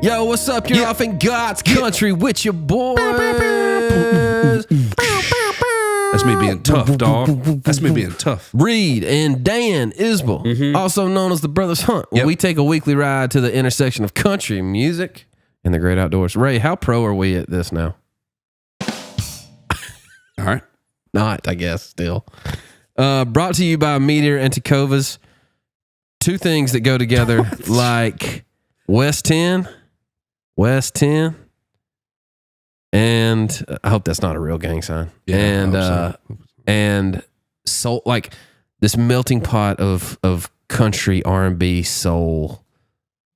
Yo, what's up? You're off in God's country with your boys. That's me being tough, dog. That's me being tough. Reid and Dan Isbell, also known as the Brothers Hunt. Where we take a weekly ride to the intersection of country music and the great outdoors. Ray, how pro are we at this now? All right. Not, I guess, still. Brought to you by MeatEater and Tecovas. Two things that go together like West 10, and I hope that's not a real gang sign. Yeah, and soul, like this melting pot of country R&B soul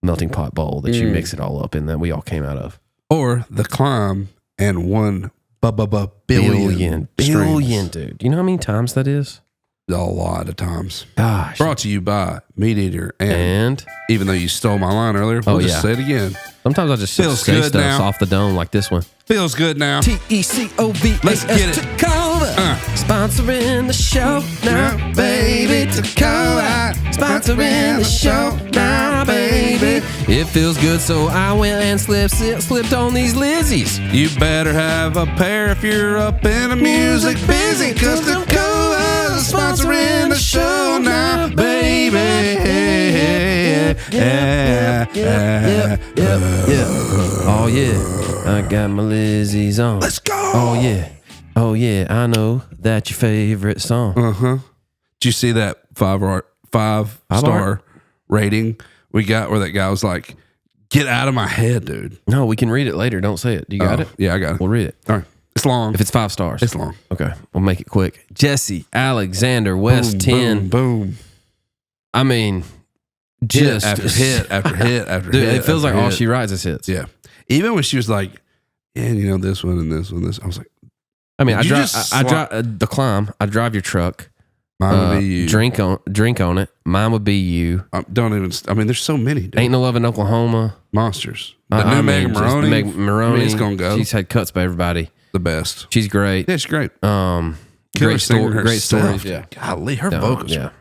melting pot bowl that you mix it all up in that we all came out of. Or The Climb and 1 billion, dude. Do you know how many times that is? A lot of times. Gosh. Brought to you by MeatEater and even though you stole my line earlier, we'll just say it again. Sometimes I just Feels say good stuff now. off the dome like this one. Feels good now. Tecovas. Let's get it. Tecovas. Sponsoring the show now, baby. Tecovas. Sponsoring the show now, baby. It feels good, so I went and slipped on these Lizzies. You better have a pair if you're up in the music busy, cause Tecovas is sponsoring the show now, baby. Yeah. Oh yeah, I got my Lizzies on. Let's go. Oh yeah, I know that's your favorite song. Did you see that five star rating we got where that guy was like, "Get out of my head, dude"? No, we can read it later. Don't say it. Do you got it? Yeah, I got it. We'll read it. All right. It's long. If it's 5 stars. It's long. Okay, we'll make it quick. Jessi Alexander, West 10. Boom. I mean, just hit after hit after dude, hit. it feels like after all hit. she writes is hits. Yeah. Even when she was like, "Yeah, you know, this one and this one, this," I was like, I mean, I You drive just The Climb. I drive your truck. "Mine would be you." Drink on it. Mine would be you. Don't even. I mean, there's so many. Dude. Ain't No Love in Oklahoma. Monsters. The new Megan Moroney. Meg Moroney. I mean, it's gonna go. She's had cuts by everybody. The best. She's great. Yeah, she's great. Great story. Great stories. Yeah. Golly, her vocals are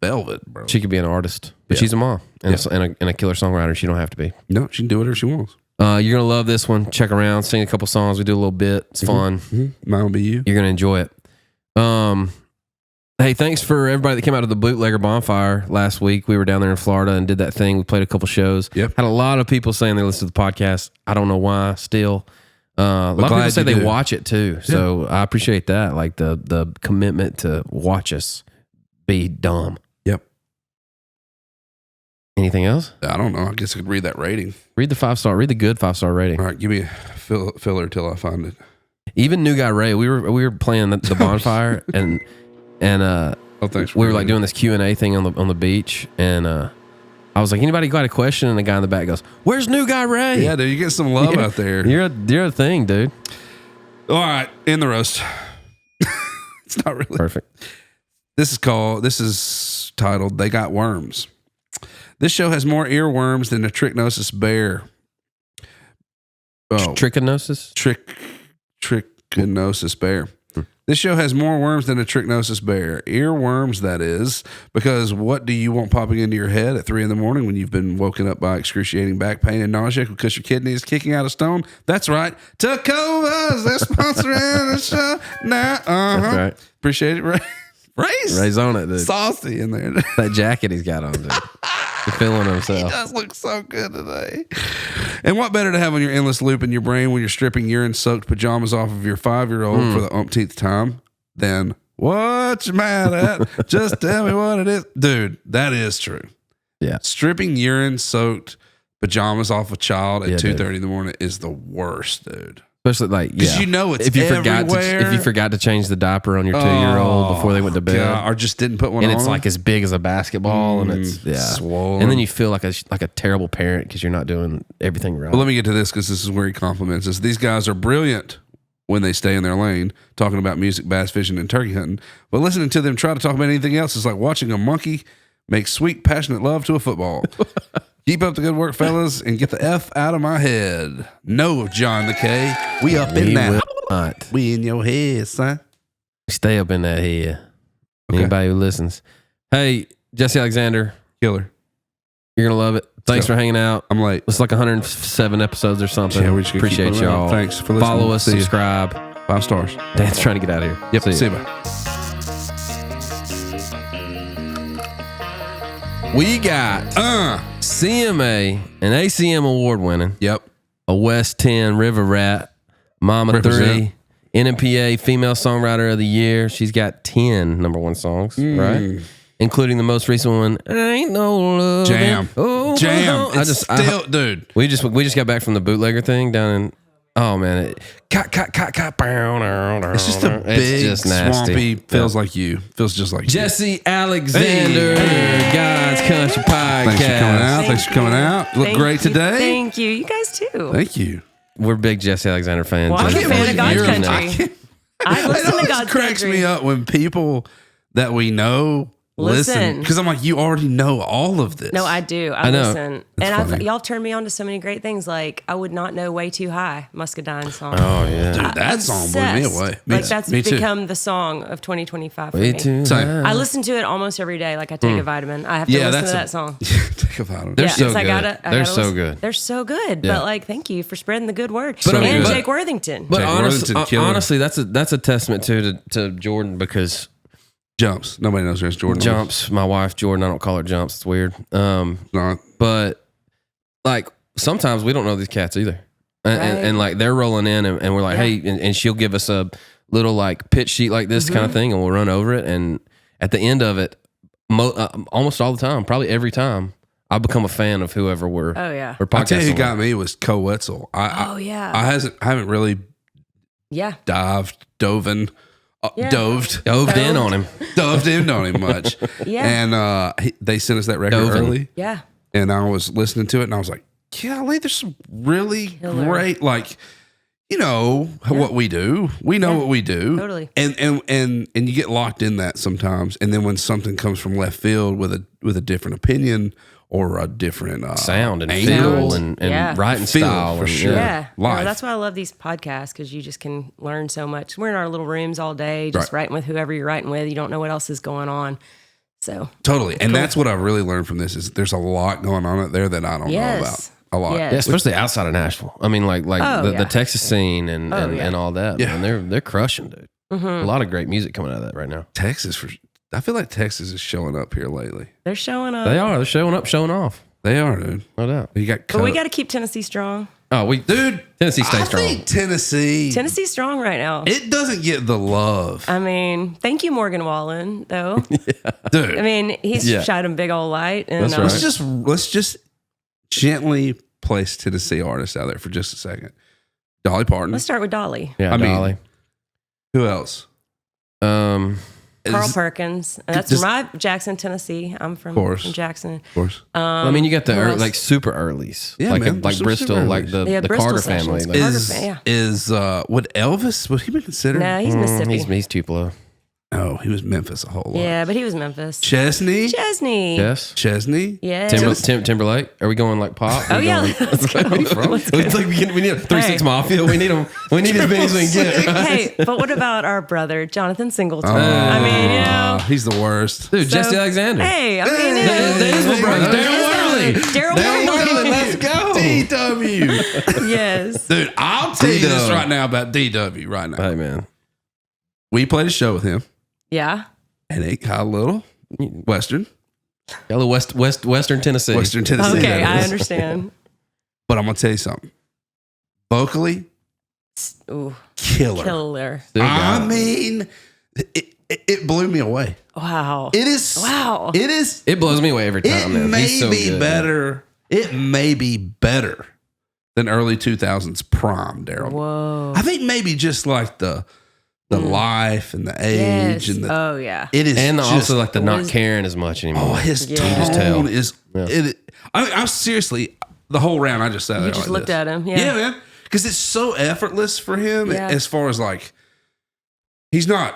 velvet, bro. She could be an artist, but she's a mom and a killer songwriter. She don't have to be. No, she can do whatever she wants. You're gonna love this one. Check around, sing a couple songs. We do a little bit. It's fun. Mine will be you. You're gonna enjoy it. Hey, thanks for everybody that came out to the Bootlegger Bonfire last week. We were down there in Florida and did that thing. We played a couple shows. Yep. Had a lot of people saying they listen to the podcast. I don't know why. Still, a lot of people say they watch it too. So I appreciate that. Like the commitment to watch us be dumb. Yep. Anything else? I don't know. I guess I could read that rating. Read the 5-star. Read the good 5-star rating. All right, give me a filler till I find it. Even New Guy Ray. We were playing the bonfire and Thanks. we were like doing this Q&A thing on the beach, and I was like, anybody got a question? And the guy in the back goes, "Where's New Guy Ray?" Yeah, dude, you get some love out there. You're a thing, dude. All right, in the roast. It's not really Perfect. This is titled "They Got Worms." This show has more earworms than a trichinosis bear. Trichinosis? Trichinosis bear. This show has more worms than a trichinosis bear. Earworms, that is, because what do you want popping into your head at 3 a.m. when you've been woken up by excruciating back pain and nausea because your kidney is kicking out a stone? That's right. Tecovas, they're sponsoring the show now. That's right. Appreciate it, Ray. Ray's on it, dude. Saucy in there. That jacket he's got on, dude. He's feeling himself. He does look so good today. And what better to have on your endless loop in your brain when you're stripping urine-soaked pajamas off of your 5-year-old for the umpteenth time than what you mad at? Just tell me what it is. Dude, that is true. Yeah. Stripping urine-soaked pajamas off a child at 2:30 dude. in the morning is the worst, dude. Especially like, because you know it's if you everywhere. forgot to change the diaper on your 2-year-old before they went to bed, God, or just didn't put one on, and it's like as big as a basketball, and it's swollen. and then you feel like a terrible parent because you're not doing everything right. Well, let me get to this because this is where he compliments us. These guys are brilliant when they stay in their lane, talking about music, bass fishing, and turkey hunting. But listening to them try to talk about anything else is like watching a monkey make sweet, passionate love to a football. Keep up the good work, fellas, and get the F out of my head. No, John the K. We up in that. Not. We in your head, son. Stay up in that head. Okay. Anybody who listens. Hey, Jessi Alexander. Killer. You're gonna love it. Thanks for hanging out. I'm late. It's like 107 episodes or something. Yeah, we just gotta keep appreciate putting it out. y'all. Thanks for listening. Follow us, See ya. subscribe. 5 stars. Dan's trying to get out of here. Yep. See you. Bye. We got CMA and ACM award winning. Yep. A West 10 River Rat, Mama Represent. 3, NMPA Female Songwriter of the Year. She's got 10 #1 songs, right? Including the most recent one, Ain't No Love. Jam. Oh, Jam. It's Dude. We just got back from the bootlegger thing down in. Oh man, It's just a big, swampy, feels like you. Feels just like Jessi Alexander, God's Country Podcast. Thanks for coming out. Thanks for coming out. You look great today. Thank you. You guys too. Thank you. We're big Jessi Alexander fans. Well, I'm a fan of God's you're- Country. I listen to It God's cracks Country. me up when people that we know listen. Because I'm like, you already know all of this. No, I do. I know. Listen. That's funny. Y'all turned me on to so many great things. Like, I would not know Way Too High, Muscadine song. Oh yeah. Dude, that song blew me Obsessed. away. Like, that's me too. become the song of 2025 for Way me. too Same. high. I listen to it almost every day. Like, I take a vitamin. I have to Yeah, listen that's to that song. Think about it. They're so it's like, good. I They're gotta so listen. good. They're so good. Yeah. But, like, thank you for spreading the good word. But, and good. Jake Worthington. But Jake Worthington, killer. honestly, that's a testament to Jordan because Jumps. Nobody knows there's Jordan. Jumps. My wife Jordan. I don't call her Jumps. It's weird. Not. But like sometimes we don't know these cats either, and like they're rolling in and we're like, hey, and she'll give us a little like pitch sheet like this kind of thing, and we'll run over it. And at the end of it, almost all the time, probably every time, I become a fan of whoever we're. Oh, yeah. We're I tell you who podcasting got with. me was Co Wetzel. Oh, yeah. I haven't really Yeah. doved Yeah. Doved in on him. doved in on him much. Yeah. And they sent us that record Dove in. early, Yeah. and I was listening to it, and I was like, golly, there's some really Killer. great, like, you know what we do. We know what we do. Totally. And you get locked in that sometimes. And then when something comes from left field with a different opinion or a different Sound and angle, feel and Yeah. writing Feel, style for and, sure. Yeah. Live. No, that's why I love these podcasts because you just can learn so much. We're in our little rooms all day, just Right. writing with whoever you're writing with. You don't know what else is going on. So, Totally. And that's what I've really learned from this is there's a lot going on out there that I don't know about. Yes. A lot. Yes. Yeah, especially outside of Nashville. I mean, like Oh, the yeah. Texas scene and all that. Yeah. Man, they're crushing, dude. A lot of great music coming out of that right now. I feel like Texas is showing up here lately. they're showing up. They are. They're showing up, showing off. They are, dude. No doubt. You got But we got to keep Tennessee strong. Oh, Tennessee stays I strong. think Tennessee, Tennessee's strong right now. it doesn't get the love. I mean, thank you, Morgan Wallen, though. Dude, I mean, he's Yeah. shied him big old light. And, That's right. let's just gently place Tennessee artists out there for just a second. Dolly Parton. Let's start with Dolly. Yeah, I mean, Dolly. Who else? Carl Is- Perkins. And that's Just- from Jackson, Tennessee. I'm from course. Jackson. Of course. I mean, you got the who else? like super earlies, Yeah, like man. like Super Bristol, earlies. like the Bristol Carter Sessions. family. Carter Like, fan, Is would Elvis, would he be considered? No, he's Mississippi. he's Tupelo. No, he was Memphis a whole lot. Yeah, but he was Memphis. Chesney? Chesney. Yes. Chesney? Yeah. Timberlake. Are we going like pop? Oh, Are we yeah. going- Let's go. Let's go. It's like we need 3-6 Hey. Mafia. We need them. We need as many as we can get. Right? Hey, but what about our brother, Jonathan Singleton? I mean, you know. He's the worst. Dude, so- Jessi Alexander. Hey, I mean, The Isbell brothers. Darren Daryl Worley. Worley. Let's go. DW. Yes. Dude, I'll tell you this D-Dub. right now about DW right now. Hey, man. We played a show with him, Yeah. and it got a little Western. Got a little Western Tennessee. Western Tennessee. Okay, that I is. understand. But I'm going to tell you something. Vocally, Ooh, killer. killer. Still I got it. mean, it blew me away. Wow. It is. Wow. It is. It blows me away every It time, man. may He's so be good, better. It may be better than early 2000s prime Daryl. Whoa. I think maybe just like the life and the age Yes. and the. Oh, yeah. It is And just, also like the not was- caring as much anymore. oh, his Yeah. tone You just tell. is. Yeah. I'm seriously the whole round. I just sat there. You just like looked this. at him. Yeah. Yeah, man. Because it's so effortless for him Yeah. as far as like he's not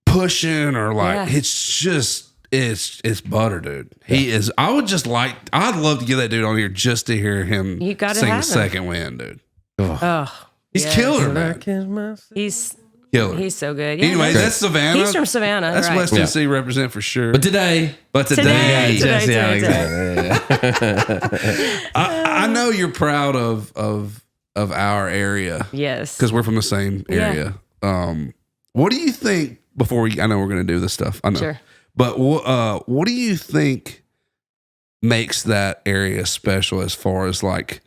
pushing or like Yeah. it's just it's butter, dude. He is. I'd love to get that dude on here just to hear him You gotta sing have the him. second wind, dude. Oh. He's yes. killer, man. He's Killer. He's so good. Yeah, Anyway, that's Savannah. He's from Savannah. That's right. West Tennessee represent for sure. But today, Today. Jessi Alexander. I know you're proud of our area. Yes. Because we're from the same area. What do you think, I know we're going to do this stuff. I know. Sure. But what do you think makes that area special as far as like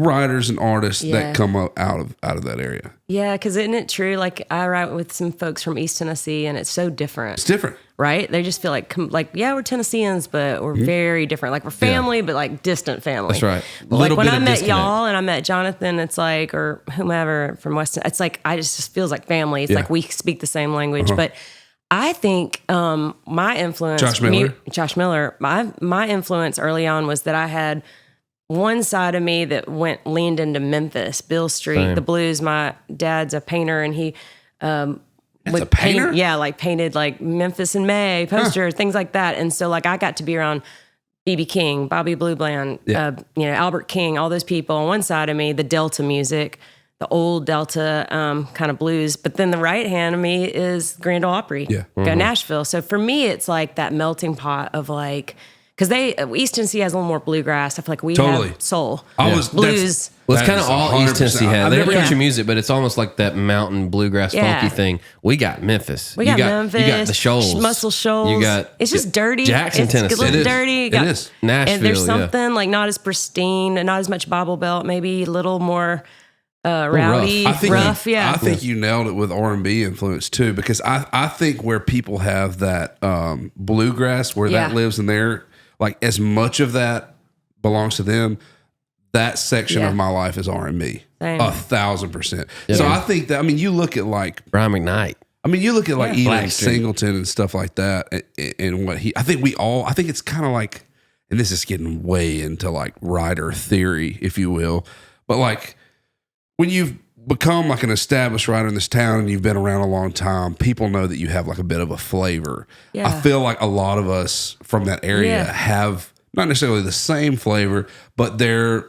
writers and artists that come up out of that area? Yeah, because isn't it true? Like I write with some folks from East Tennessee, and it's so different. It's different, right? They just feel like we're Tennesseans, but we're very different. Like we're family, but like distant family. That's right. Like when I met y'all and I met Jonathan, it's like, or whomever from West, it's like it just feels like family. It's like we speak the same language, but. I think my influence, Josh Miller, my influence early on was that I had one side of me that leaned into Memphis, Bill Street, the blues. My dad's a painter, and he would a painter? painted like Memphis in May posters, things like that. And so like I got to be around B.B. King, Bobby Blue Bland, Albert King, all those people. On one side of me, the Delta music, the old Delta kind of blues. But then the right hand of me is Grand Ole Opry, Nashville. So for me, it's like that melting pot of like, because East Tennessee has a little more bluegrass. I feel like we have soul, blues. Well, it's kind of all East Tennessee has. They have country Yeah. music, but it's almost like that mountain bluegrass funky thing. We got Memphis. We got Memphis. You got the Shoals. Muscle Shoals. You got it's just dirty. Jackson, Tennessee. It's a little dirty. It is. Nashville. And there's something like not as pristine, and not as much Bible Belt, maybe a little more rowdy, rough. I think you nailed it with R&B influence too, because I think where people have that bluegrass, where that lives in there, like as much of that belongs to them. That section of my life is R&B, 1,000%. So I think that, I mean, you look at like Brian McKnight. I mean, you look at like Ian Blackstreet. Singleton and stuff like that, and what I think it's kind of like, and this is getting way into like writer theory, if you will, but like when you've become like an established writer in this town and you've been around a long time, people know that you have like a bit of a flavor. Yeah. I feel like a lot of us from that area have not necessarily the same flavor, but they're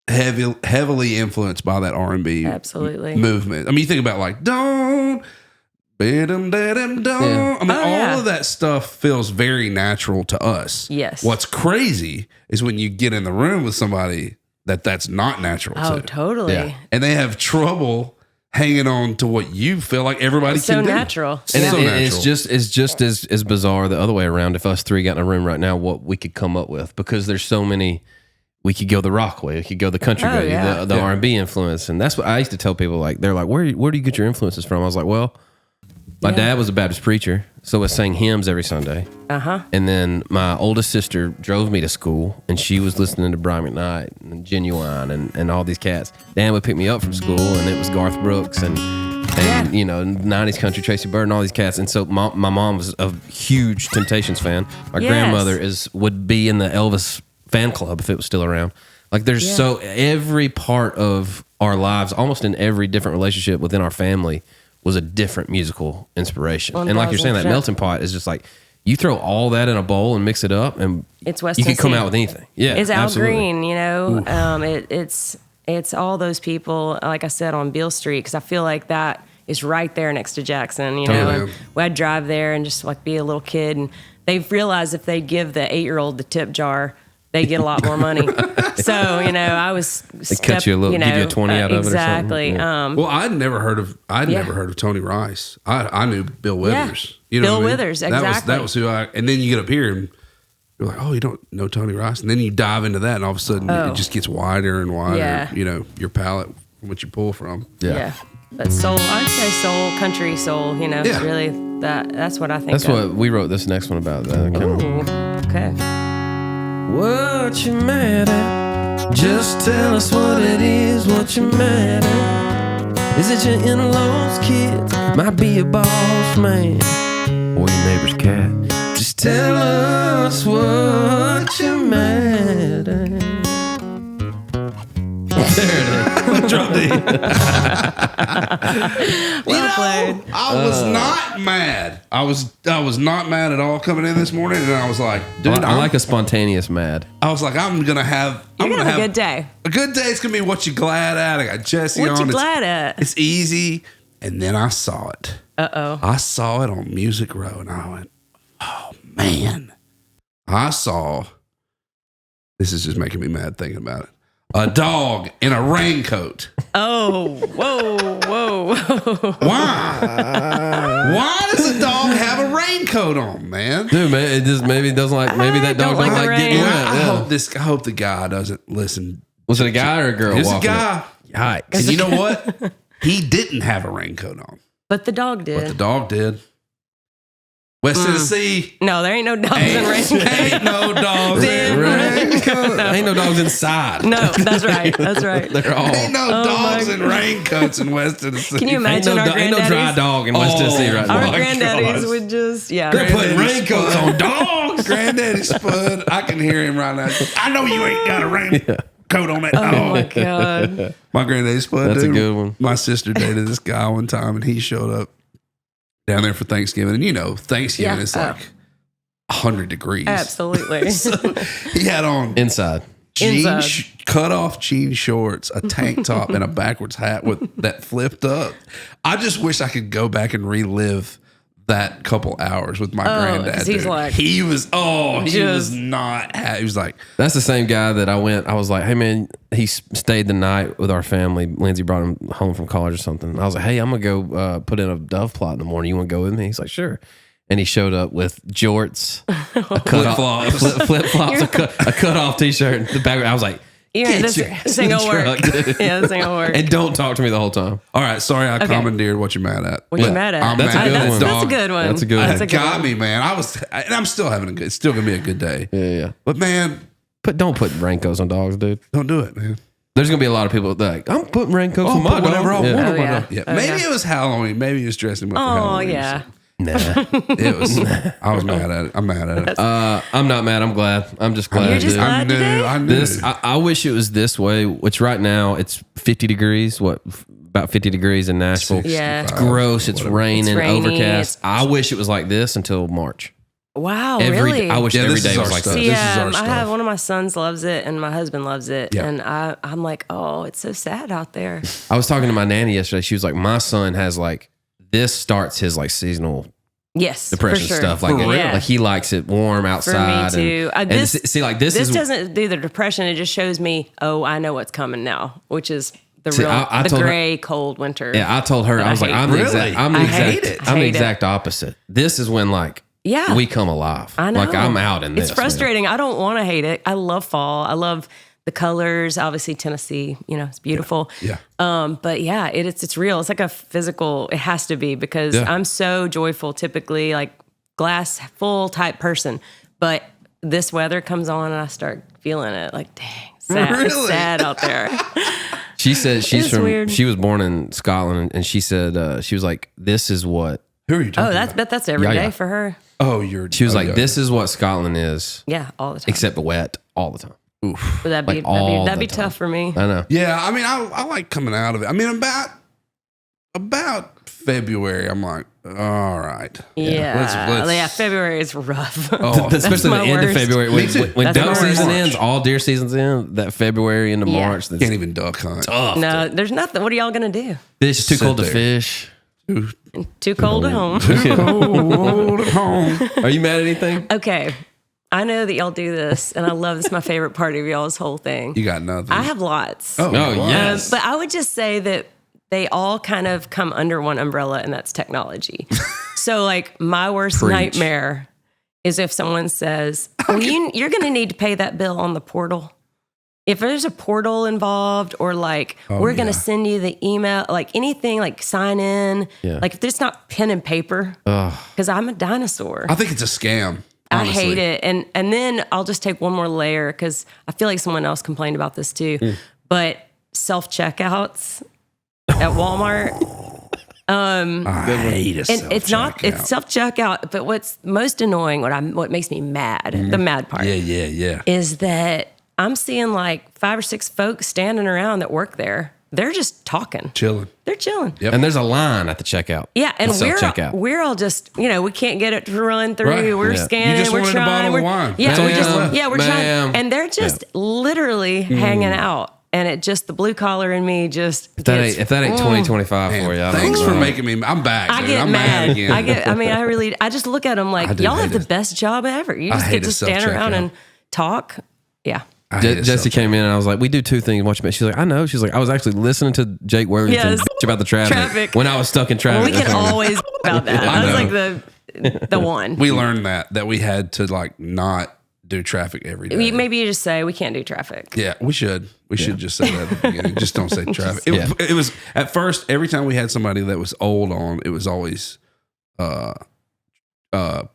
heavily influenced by that R&B movement. I mean, you think about like don't. I mean, all of that stuff feels very natural to us. Yes. What's crazy is when you get in the room with somebody that's not natural to. Oh, totally. Yeah. And they have trouble hanging on to what you feel like everybody can do. Natural. And So natural. it's just as bizarre the other way around. If us three got in a room right now, what we could come up with, because there's so many. We could go the rock way. We could go the country way. The R&B influence, and that's what I used to tell people. Like they're like, where do you get your influences from? I was like, well, my dad was a Baptist preacher, so I sang hymns every Sunday. And then my oldest sister drove me to school, and she was listening to Brian McKnight and Genuine and all these cats. Dan would pick me up from school, and it was Garth Brooks and 90s country, Tracy Byrd, and all these cats. And so my mom was a huge Temptations fan. My grandmother would be in the Elvis fan club if it was still around. Like there's so every part of our lives, almost in every different relationship within our family, was a different musical inspiration. 1,000%. And like you're saying, that melting pot is just like you throw all that in a bowl and mix it up, and it's West you can come Tennessee. out with anything. Yeah, it's Al absolutely. Green. You know, it's all those people. Like I said on Beale Street, because I feel like that is right there next to Jackson. You know, and I'd drive there and just like be a little kid, and they've realized if they give the 8-year-old the tip jar, they get a lot more money. So, you know, I was cut you a little, give you a 20 out of it or something. Exactly. Yeah. Well, I'd never heard of Tony Rice. I knew Bill Withers. You know Bill what I mean? Withers, exactly. That was who and then you get up here and you're like, oh, you don't know Tony Rice? And then you dive into that and all of a sudden it just gets wider and wider, you know, your palette from what you pull from. Yeah. But soul, I'd say soul, country soul, you know, it's really that's what I think That's of. what we wrote this next one about. Ooh, okay. What you mad at? Just tell us what it is, what you mad at. Is it your in-laws, kids? Might be a boss man or your neighbor's cat. Just tell us what you mad at. There it is. Drop D. Well played. I was not mad. I was not mad at all coming in this morning, and I was like, dude, I like a spontaneous mad. I was like, I'm gonna have a good day. A good day. It's gonna be what you glad at. I got Jessi on. What you glad at? It's easy. And then I saw it. I saw it on Music Row, and I went, oh, man. I saw, this is just making me mad thinking about it, a dog in a raincoat. Oh, whoa. Why does a dog have a raincoat on, man? Dude, man, it just maybe doesn't like. Maybe that dog don't doesn't like like the getting rain. wet. I hope the guy doesn't listen. Was it a guy or a girl? It's a walking guy. it? Yikes! And you know what? He didn't have a raincoat on, But the dog did. but the dog did. West Tennessee. No, there ain't no dogs in raincoats. Ain't no dogs in Raincoat. Ain't no dogs inside. No, that's right. That's right. They're all. Ain't no dogs in raincoats in West Tennessee. Can you Ain't imagine no, our ain't no dry granddaddies? dog in West Tennessee right Our now. granddaddies would just, They're putting raincoats on dogs. Granddaddy Spud. I can hear him right now. I know you ain't got a raincoat on that dog. Oh my God. My granddaddy Spud. That's a dude, good one. My sister dated this guy one time, and he showed up down there for Thanksgiving. And you know, Thanksgiving Yeah. is like 100 degrees. Absolutely. So he had on Inside. cut off jean shorts, a tank top, and a backwards hat with that flipped up. I just wish I could go back and relive that couple hours with my granddad. 'cause he's dude. like- he was Just- not. He was like, That's the same guy that I was like, hey man, he stayed the night with our family. Lindsay brought him home from college or something. I was like, hey, I'm going to go put in a dove plot in the morning. You want to go with me? He's like, sure. And he showed up with jorts, flip-flops, a cut-off t-shirt. The back, I was like, This ain't gonna work. Yeah, this ain't gonna work. and don't talk to me the whole time. all right, sorry, I commandeered what you're mad at. What you mad at? I'm That's a mad good at one. that That's a dog. good one. That's a good one. That's a It good got one. me, man. And I'm still having it's still gonna be a good day. Yeah. But man, Don't put raincoats on dogs, dude. don't do it, man. There's going to be a lot of people that are like, I'm putting raincoats I'll on my put whatever dog. I Yeah. want on my yeah. dog. Yeah, Oh, maybe yeah. it was Halloween. Maybe he was dressing up for Oh, Halloween. yeah. Nah. It was. I was mad at it. I'm mad at it. I'm not mad. I'm glad. I'm just glad. You're just dude. glad today? I knew. This I wish it was this way, which right now it's 50 degrees, about 50 degrees in Nashville. Yeah. It's gross. It's raining, It's rainy, overcast. I wish it was like this until March. Wow, Every really? I wish Yeah, every this day is was our like stuff. this. See, This is our I stuff. have one of my sons loves it, and my husband loves it, Yeah. and I'm like, oh, it's so sad out there. I was talking to my nanny yesterday. She was like, my son has like, this starts his like seasonal Yes, depression for sure. stuff. Like, Yeah. like he likes it warm outside. For me too. And This see, like this this is doesn't do the depression. It just shows me, oh, I know what's coming now, which is the See, real, I the told her- gray, cold winter. Yeah, I told her, I was like, hate I'm the it. exact, I'm the I exact, hate it. I'm the Hate it. exact opposite. This is when like, Yeah. we come alive. I know. Like I'm out in this. It's frustrating. I don't want to hate it. I love fall. I love the colors. Obviously, Tennessee, it's beautiful. Yeah. But yeah, it's real. It's like a physical. It has to be because Yeah. I'm so joyful. Typically, like glass full type person. But this weather comes on and I start feeling it. Like, dang, sad, it's Really? sad out there. She said she's It's from, weird. she was born in Scotland and she said, she was like, this is what, Who are you talking Oh, about? that's every day Yeah, yeah. for her. Oh, you're. she was oh, like, yeah. this is what Scotland is, Yeah, all the time. except wet all the time. But that'd be like all that'd be the time. tough for me. I know. Yeah, I mean, I like coming out of it. I mean, about February, I'm like, all right. Yeah, let's- February is rough. Oh, Especially the my end of worst. February. Me too. When That's duck my season worst. ends, all deer seasons end, that February into Yeah. March, that's Can't even duck hunt. tough. No, there's nothing. What are y'all gonna do? Fish is too Sit cold to there. fish. Too cold at home. Cold at home. Are you mad at anything? Okay, I know that y'all do this, and I love this. My favorite part of y'all's whole thing. You got nothing. I have lots. Oh, Oh, wow. yes. But I would just say that they all kind of come under one umbrella, and that's technology. So, like, my worst Preach. nightmare is if someone says, well, you're going to need to pay that bill on the portal. If there's a portal involved, or like, we're going yeah. to send you the email, like anything, like sign in, Yeah. like if it's not pen and paper, because I'm a dinosaur. I think it's a scam. I Honestly. hate it. And then I'll just take one more layer because I feel like someone else complained about this too. But self-checkouts at Walmart. I hate it. And it's self-checkout, but what's most annoying, what makes me mad, the mad part, Yeah. is that I'm seeing like 5 or 6 folks standing around that work there. They're just talking. Chilling. They're chilling. Yep. And there's a line at the checkout. Yeah, and The self-checkout. we're all just, we can't get it to run through. Right. We're Yeah. scanning. You just we're wanted a trying. bottle of we're- wine. Yeah, That's all we're you just just left. we're Ma'am. trying, and they're just literally hanging out. And it just, the blue collar in me just If that ain't 2025 Man, for you, I don't thanks know. for making me. I'm back. I Dude. get I'm mad. again. I just look at them like, I do y'all hate have the it. best job ever. You just hate get a to stand self-checkout. around and talk. Yeah. I hate it Jessie so came in and I was like, we do two things. Watch me. She's like, I know. She's like, I was actually listening to Jake Worthington Yes. bitch about the traffic when I was stuck in Well, traffic. we can always about that. I That was know. like the one. We learned that we had to like not do traffic every day. Maybe you just say we can't do traffic. Yeah, we should. We should just say that at the beginning. Just don't say traffic. It was at first, every time we had somebody that was old on, it was always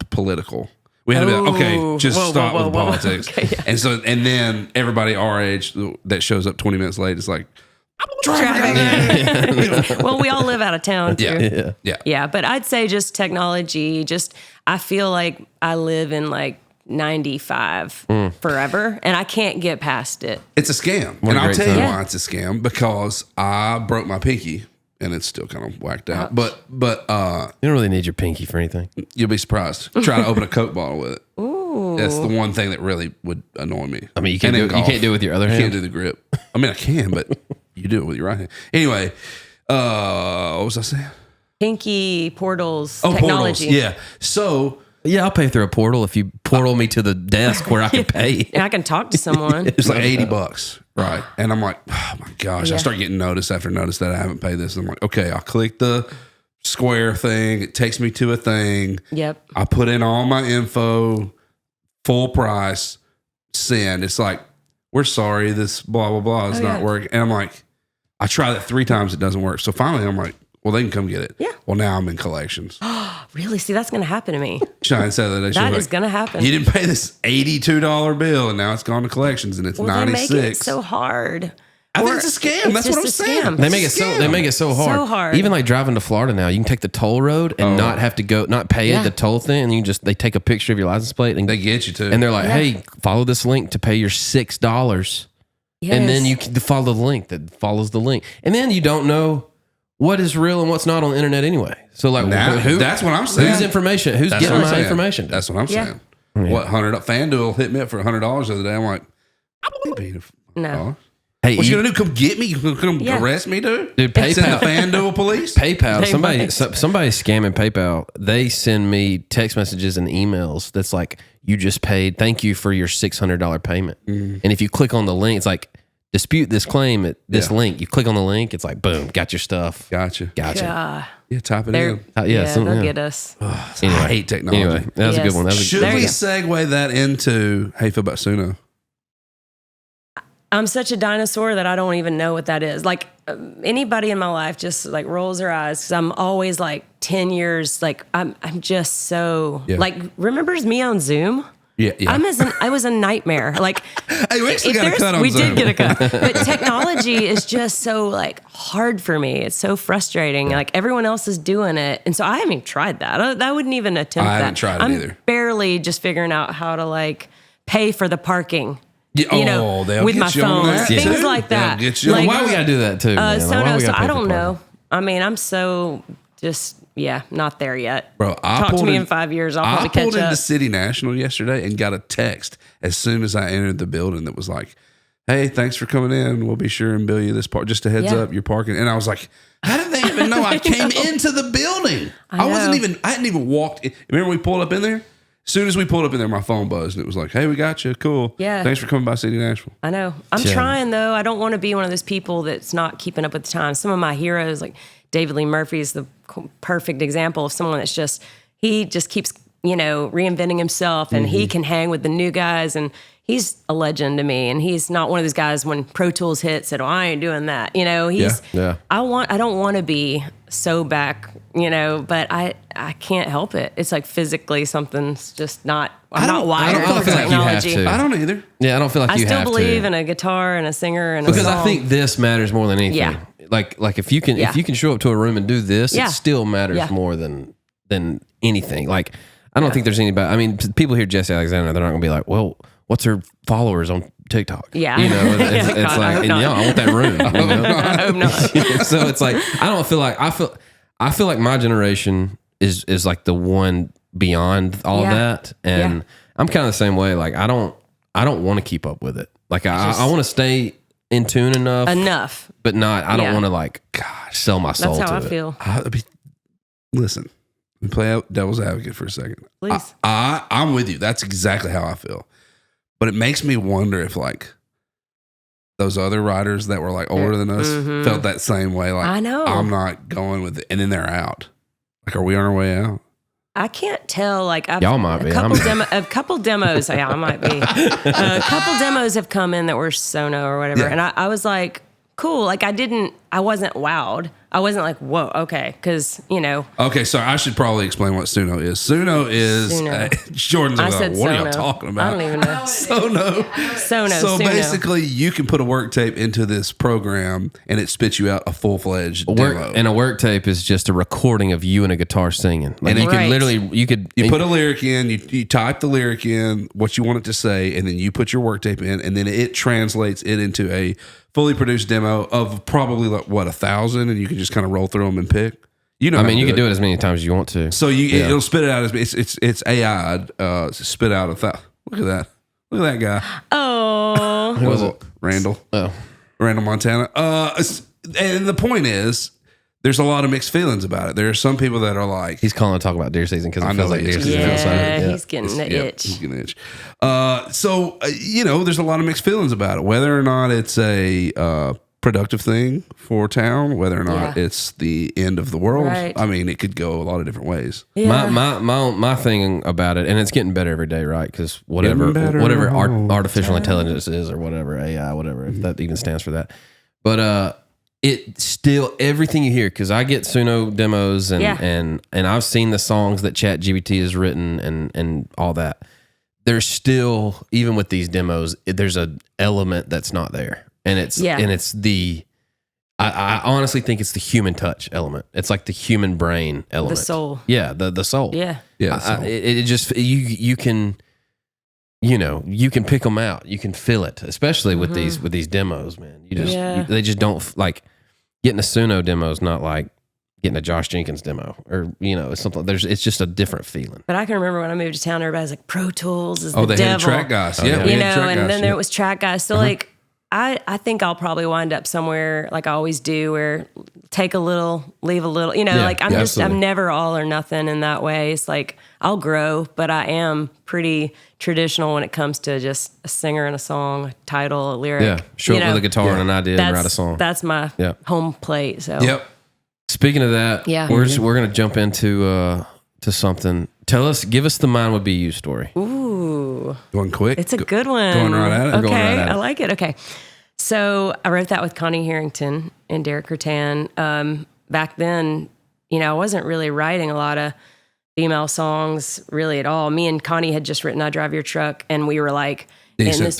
political. We had to be like, okay, just stop with politics. Okay, yeah. And then everybody our age that shows up 20 minutes late is like, Traffic. Well, we all live out of town too. yeah. But I'd say just technology. I feel like I live in like 95 forever, and I can't get past it. It's a scam. What And a I'll great tell you time. why it's a scam, because I broke my pinky and it's still kind of whacked out. But You don't really need your pinky for anything. you'll be surprised. Try to open a Coke bottle with it. Ooh. That's the one thing that really would annoy me. I mean, you can't do it with your other You hand. can't do the grip. I mean, I can, but you do it with your right hand. Anyway, what was I saying? Pinky portals, Oh, technology. portals. Yeah. So Yeah, I'll pay through a portal if you portal me to the desk where I can pay. And I can talk to someone. it's like $80. Right. And I'm like, oh my gosh. I Yeah. start getting notice after notice that I haven't paid this. And I'm like, okay, I'll click the square thing. It takes me to a thing. Yep. I put in all my info, full price, send. It's like, we're sorry, this blah, blah, blah is not yeah. working. And I'm like, I try that 3 times, it doesn't work. So finally I'm like, well, they can come get it. Yeah. Well, now I'm in collections. Really? See, that's going to happen to me. Shine said that. That is going to happen. You didn't pay this $82 bill, and now it's gone to collections, and it's Well, 96. they make it so hard. I think Or it's a scam. it's That's what just I'm a saying. scam. They make it so hard. So hard. Even like driving to Florida now, you can take the toll road and not have to not pay Yeah. the toll thing, and they take a picture of your license plate and They get you too. and they're like, hey, follow this link to pay your $6. And then you can follow the link that follows the link. And then you don't know what is real and what's not on the internet anyway. So like, Now, that's what I'm saying. Whose information? Who's That's getting what I'm my saying. information? That's what I'm Yeah. saying. What FanDuel hit me up for $100 the other day. I'm like, No. Hey, what you gonna do? Come get me? You gonna come Yeah. arrest me, dude? Dude, Send the PayPal. FanDuel police? PayPal. They might. Somebody's scamming PayPal. They send me text messages and emails that's like, you just paid. Thank you for your $600 payment. And if you click on the link, it's like, dispute this claim at this link. You click on the link, it's like, boom, got your stuff. Gotcha. Gotcha. Yeah, type it They're, in. they'll get us. Anyway, I hate technology. Anyway, that was a Yes. good one. That was Should There we you go. segue that into how you feel about Suno? I'm such a dinosaur that I don't even know what that is. Like anybody in my life just like rolls their eyes because I'm always like 10 years. Like I'm just so like remembers me on Zoom. Yeah. I was a nightmare. Like Hey, we actually if got a there's- cut on we Zoom. did get a cut, but technology is just so like hard for me. It's so frustrating. Like everyone else is doing it, and so I haven't even tried that. I wouldn't even attempt that. I haven't tried it I'm either. barely just figuring out how to like pay for the parking. Yeah, You know, they'll with get my you on phone, that, things too. like that. They'll get you on Like, Why we gotta do that too? man? So Like, why no, we so gotta I pay for don't parking? know. I mean, I'm so just not there yet. Bro, Talk to me in 5 years. I'll I probably catch pulled up. into City National yesterday and got a text as soon as I entered the building that was like, hey, thanks for coming in. We'll be sure and bill you this part. Just a heads Yeah. up, you're parking. And I was like, how did they even know I came into the building? I hadn't even walked in. Remember we pulled up in there? As soon as we pulled up in there, my phone buzzed and it was like, hey, we got you. Cool. Yeah. Thanks for coming by City Nashville. I know. I'm trying though. I don't want to be one of those people that's not keeping up with the times. Some of my heroes, like David Lee Murphy, is the perfect example of someone that's he just keeps reinventing himself, and he can hang with the new guys, and he's a legend to me. And he's not one of those guys when Pro Tools hit said, "Oh, I ain't doing that." He's. Yeah. I don't want to be so back. But I can't help it. It's like physically something's just not. I'm not wired I don't for feel like you have technology. to. I don't either. Yeah, I don't feel like I you still have believe to. in a guitar and a singer and a Because song. I think this matters more than anything. Yeah. Like if you can show up to a room and do this, Yeah. it still matters Yeah. more than anything. Like I don't think there's anybody. I mean, people hear Jessi Alexander, they're not gonna be like, well, what's her followers on TikTok? Yeah. It's God, I like, hope and not. I want that room. You know? I hope not. So it's like I feel like my generation is like the one beyond all Yeah. that, and I'm kind of the same way. Like I don't want to keep up with it. Like I want to stay in tune enough, but not. I don't Yeah. want to like sell my soul that's how to I it. feel. Listen, let me play out devil's advocate for a second. Please. I'm with you. That's exactly how I feel. But it makes me wonder if like those other writers that were like older than us felt that same way. Like, I know. I'm not going with it. And then they're out. Like, are we on our way out? I can't tell. Like, Y'all might be. a couple demos. Yeah, I might be. A couple demos have come in that were Sono or whatever, Yeah. and I was like, cool. Like, I wasn't wowed. I wasn't like, whoa, okay, because Okay, so I should probably explain what Suno is. Suno is Suno. Jordan's I like, said what are y'all Sono. talking about? I don't even know. Sono. Sono. So Suno. basically, you can put a work tape into this program, and it spits you out a full-fledged demo. And a work tape is just a recording of you and a guitar singing. Like And you could Right. literally, you put a lyric in, you type the lyric in, what you want it to say, and then you put your work tape in, and then it translates it into a fully produced demo of probably like 1,000, and you can just kind of roll through them and pick. You know, I mean, you can do it as many times as you want to. So it'll spit it out as it's AI spit out 1,000. Look at that. Look at that guy. Oh, Who was it? Randall. Oh, Randall Montana. And the point is, there's a lot of mixed feelings about it. There are some people that are like, he's calling to talk about deer season because I it know feels like he deer is. season. yeah, he's getting the Yep, itch. he's getting the itch. There's a lot of mixed feelings about it. Whether or not it's a productive thing for town, whether or not Yeah. it's the end of the world. Right. I mean, it could go a lot of different ways. Yeah. My thing about it, and it's getting better every day, right? Because whatever better all artificial intelligence is, or whatever AI, whatever, if that even stands for that, but it still everything you hear, because I get Suno demos and Yeah. and I've seen the songs that ChatGPT has written and all that. There's still, even with these demos, there's an element that's not there, and it's the. I honestly think it's the human touch element. It's like the human brain element. The soul. Yeah, the soul. Yeah. Yeah. It just you can pick them out. You can feel it, especially with these demos, man. You just Yeah. they just don't like getting a Suno demo is not like getting a Josh Jenkins demo, or it's something. It's just a different feeling. But I can remember when I moved to town, everybody's like, Pro Tools is Oh, the they devil. had track guys. Yeah, yeah. we You had know, track and guys. then yeah. there was track guys. So like, I think I'll probably wind up somewhere like I always do, where take a little, leave a little. Like I'm absolutely. never all or nothing in that way. It's like I'll grow, but I am pretty traditional when it comes to just a singer and a song, a title, a lyric. Yeah, show up with a guitar and an idea and write a song. That's my Yeah. home plate. So Yep. Speaking of that, Yeah. we're gonna jump into to something. Give us the Mine Would Be You story. Ooh. Going quick. It's a good one. Going right at it? Okay, Going right at it. I like it. Okay. So I wrote that with Connie Harrington and Derek Rattan. Back then, I wasn't really writing a lot of female songs really at all. Me and Connie had just written I Drive Your Truck, and we were like, Decent.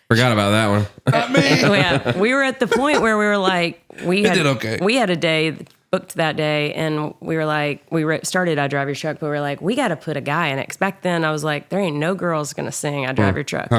Forgot about that one. yeah, we were at the point where we were like, we did okay. We had a day booked that day, and we were like, started I Drive Your Truck, but we were like, we got to put a guy in it. 'Cause back then I was like, there ain't no girls gonna sing I Drive Your Truck,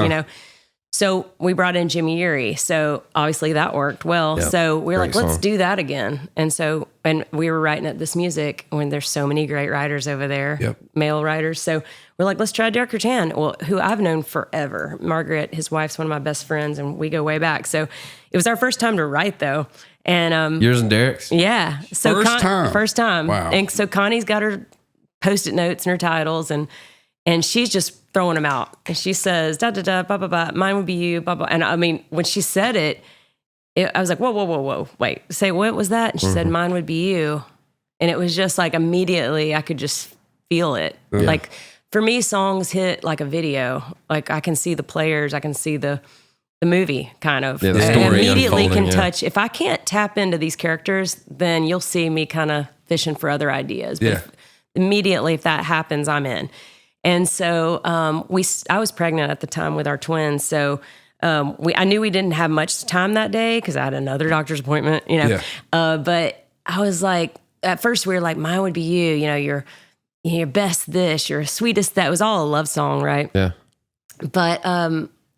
So we brought in Jimmy Urey. So obviously that worked well. Yep. So we were Great like, let's song. do that again. And we were writing at This Music when there's so many great writers over there, Yep. male writers. So we're like, let's try Derek Rattan, who I've known forever. Margaret, his wife's one of my best friends, and we go way back. So it was our first time to write though. And Yours and Derek's. yeah. So First time. Wow. And so Connie's got her Post-it notes and her titles, and she's just throwing them out. And she says, da, da, da, blah, blah, blah. Mine would be you, blah, blah. And I mean, when she said it, I was like, whoa, whoa, whoa, whoa. Wait, say, what was that? And she said, mine would be you. And it was just like immediately I could just feel it. Yeah. Like for me, songs hit like a video. Like I can see the players, I can see the movie kind of. Yeah, the I story immediately unfolding, can yeah. touch. If I can't tap into these characters, then you'll see me kind of fishing for other ideas. But Yeah. immediately, if that happens, I'm in. And so I was pregnant at the time with our twins. So I knew we didn't have much time that day because I had another doctor's appointment, Yeah. But I was like, at first we were like, mine would be you, you're your best this, your sweetest that. It was all a love song, right? Yeah. But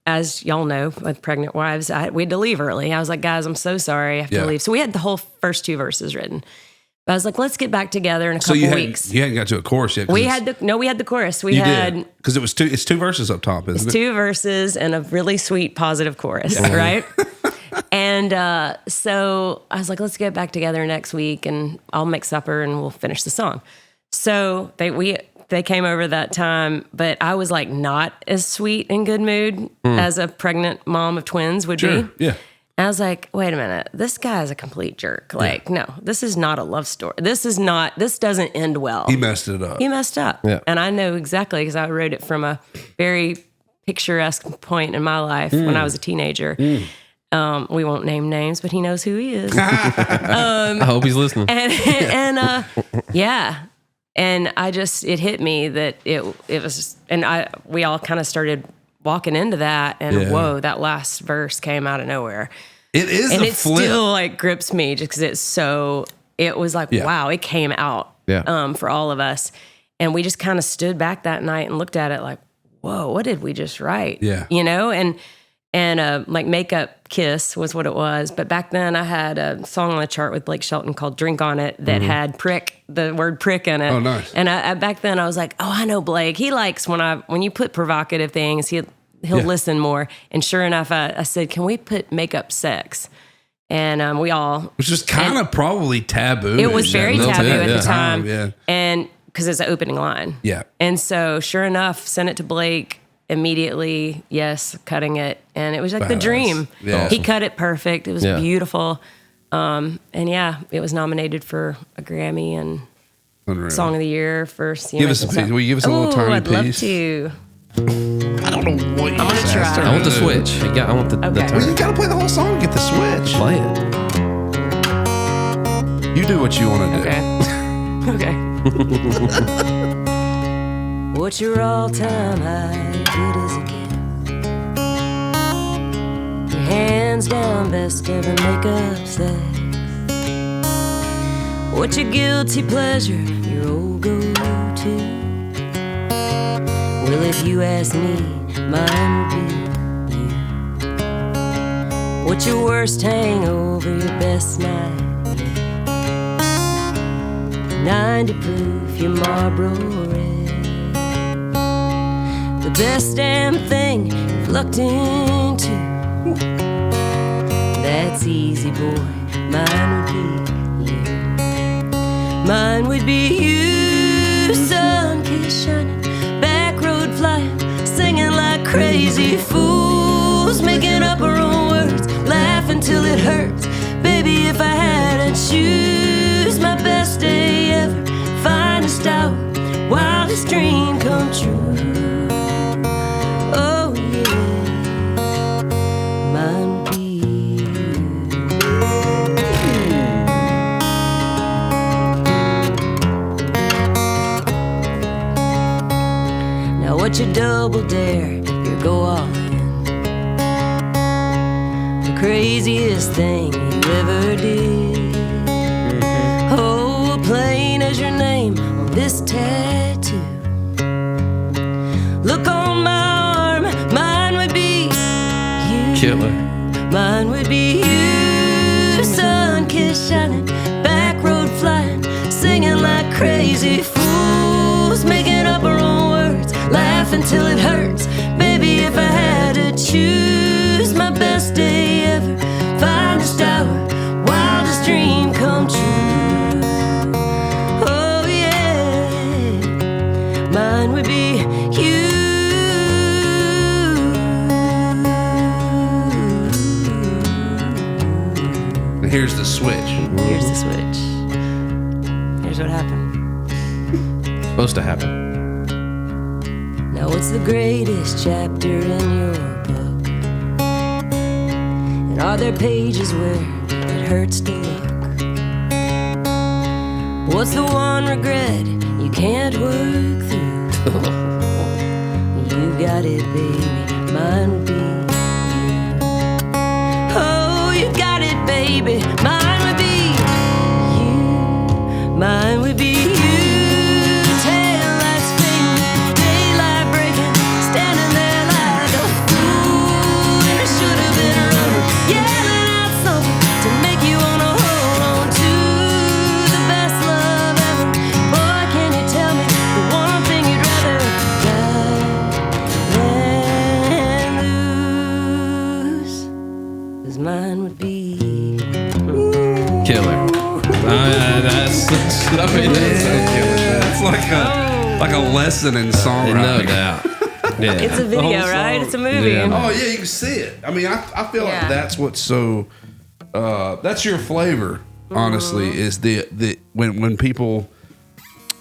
as y'all know, with pregnant wives, we had to leave early. I was like, guys, I'm so sorry. I have Yeah. to leave. So we had the whole first two verses written. I was like, let's get back together in a So couple weeks. you hadn't got to a chorus yet. We had the chorus. We had because it's two verses up top, isn't it? 2 verses and a really sweet positive chorus, right? And so I was like, let's get back together next week and I'll make supper and we'll finish the song. So they came over that time, but I was like not as sweet and good mood as a pregnant mom of twins would be. Yeah. And I was like, wait a minute, this guy is a complete jerk. Like, no, this is not a love story. This doesn't end well. He messed it up. He messed up. Yeah. And I know exactly because I wrote it from a very picturesque point in my life when I was a teenager. We won't name names, but he knows who he is. I hope he's listening. And yeah. And it hit me that it was, and we all kind of started walking into that, and whoa, that last verse came out of nowhere. It is, and a it flip. still like grips me just because it was like, wow, it came out for all of us. And we just kind of stood back that night and looked at it like, whoa, what did we just write? Yeah. You know, and like Makeup Kiss was what it was. But back then I had a song on the chart with Blake Shelton called Drink on It that had the word prick in it. Oh, nice. And I back then I was like, oh, I know Blake. He likes when you put provocative things, he'll listen more. And sure enough, I said, can we put Makeup Sex? And we all... Which is kind of probably taboo. It was very taboo at the time. Yeah. And because it's an opening line. Yeah. And so sure enough, sent it to Blake immediately. Yes, cutting it. And it was like the dream. Yeah. He cut it perfect. It was beautiful. And yeah, it was nominated for a Grammy and Unreal. Song of the Year for CMA. Give us a piece. Will you give us a little tiny I'd piece? love to. I don't know what I'm gonna try. I want the switch. I want the Okay. turn. You gotta play the whole song to get the switch. Play it. You do what you want to do. Okay. Okay. What's your all-time high? Good as it gets. Your hands down best ever makeup sex. What's your guilty pleasure? Your old go-to? Well, if you ask me, mine would be you. What's your worst hangover? Your best night? 90 proof, your Marlboro Red. The best damn thing you've looked into. That's easy, boy. Mine would be you. Mine would be you. Sun kiss shining, back road flying, singing like crazy fools, making up our own words, laughing till it hurts. Baby, if I had to choose, my best day ever, finest hour, wildest dream come true. Oh yeah, mine would be you. Now what's your double dare? Your go all in. The craziest thing you ever did. Oh, plain as your name on this tattoo. Look on my arm, mine would be you. Killer. Mine would be you. Sun kiss shining, back road flying, singing like crazy fools, making up our own words, laughing till it hurts. Baby, if I had to choose, my best day ever, finest hour, wildest dream come true. Oh yeah, mine would be you. And here's the switch. Here's the switch. Here's what happened. Supposed to happen. Now what's the greatest chapter in your book? And are there pages where it hurts to look? What's the one regret you can't work through? You got it, baby, mine would be you. Oh, you got it, baby, mine would be you. Mine would be you. Tail lights fading, daylight breaking, standing there like a fool. And I should have been running, yelling out something to make you wanna hold on to the best like a lesson in songwriting. No doubt. Yeah. It's a video, right? It's a movie. Yeah. Oh yeah, you can see it. I mean, I feel like Yeah. that's what's so. That's your flavor, honestly. Is the when people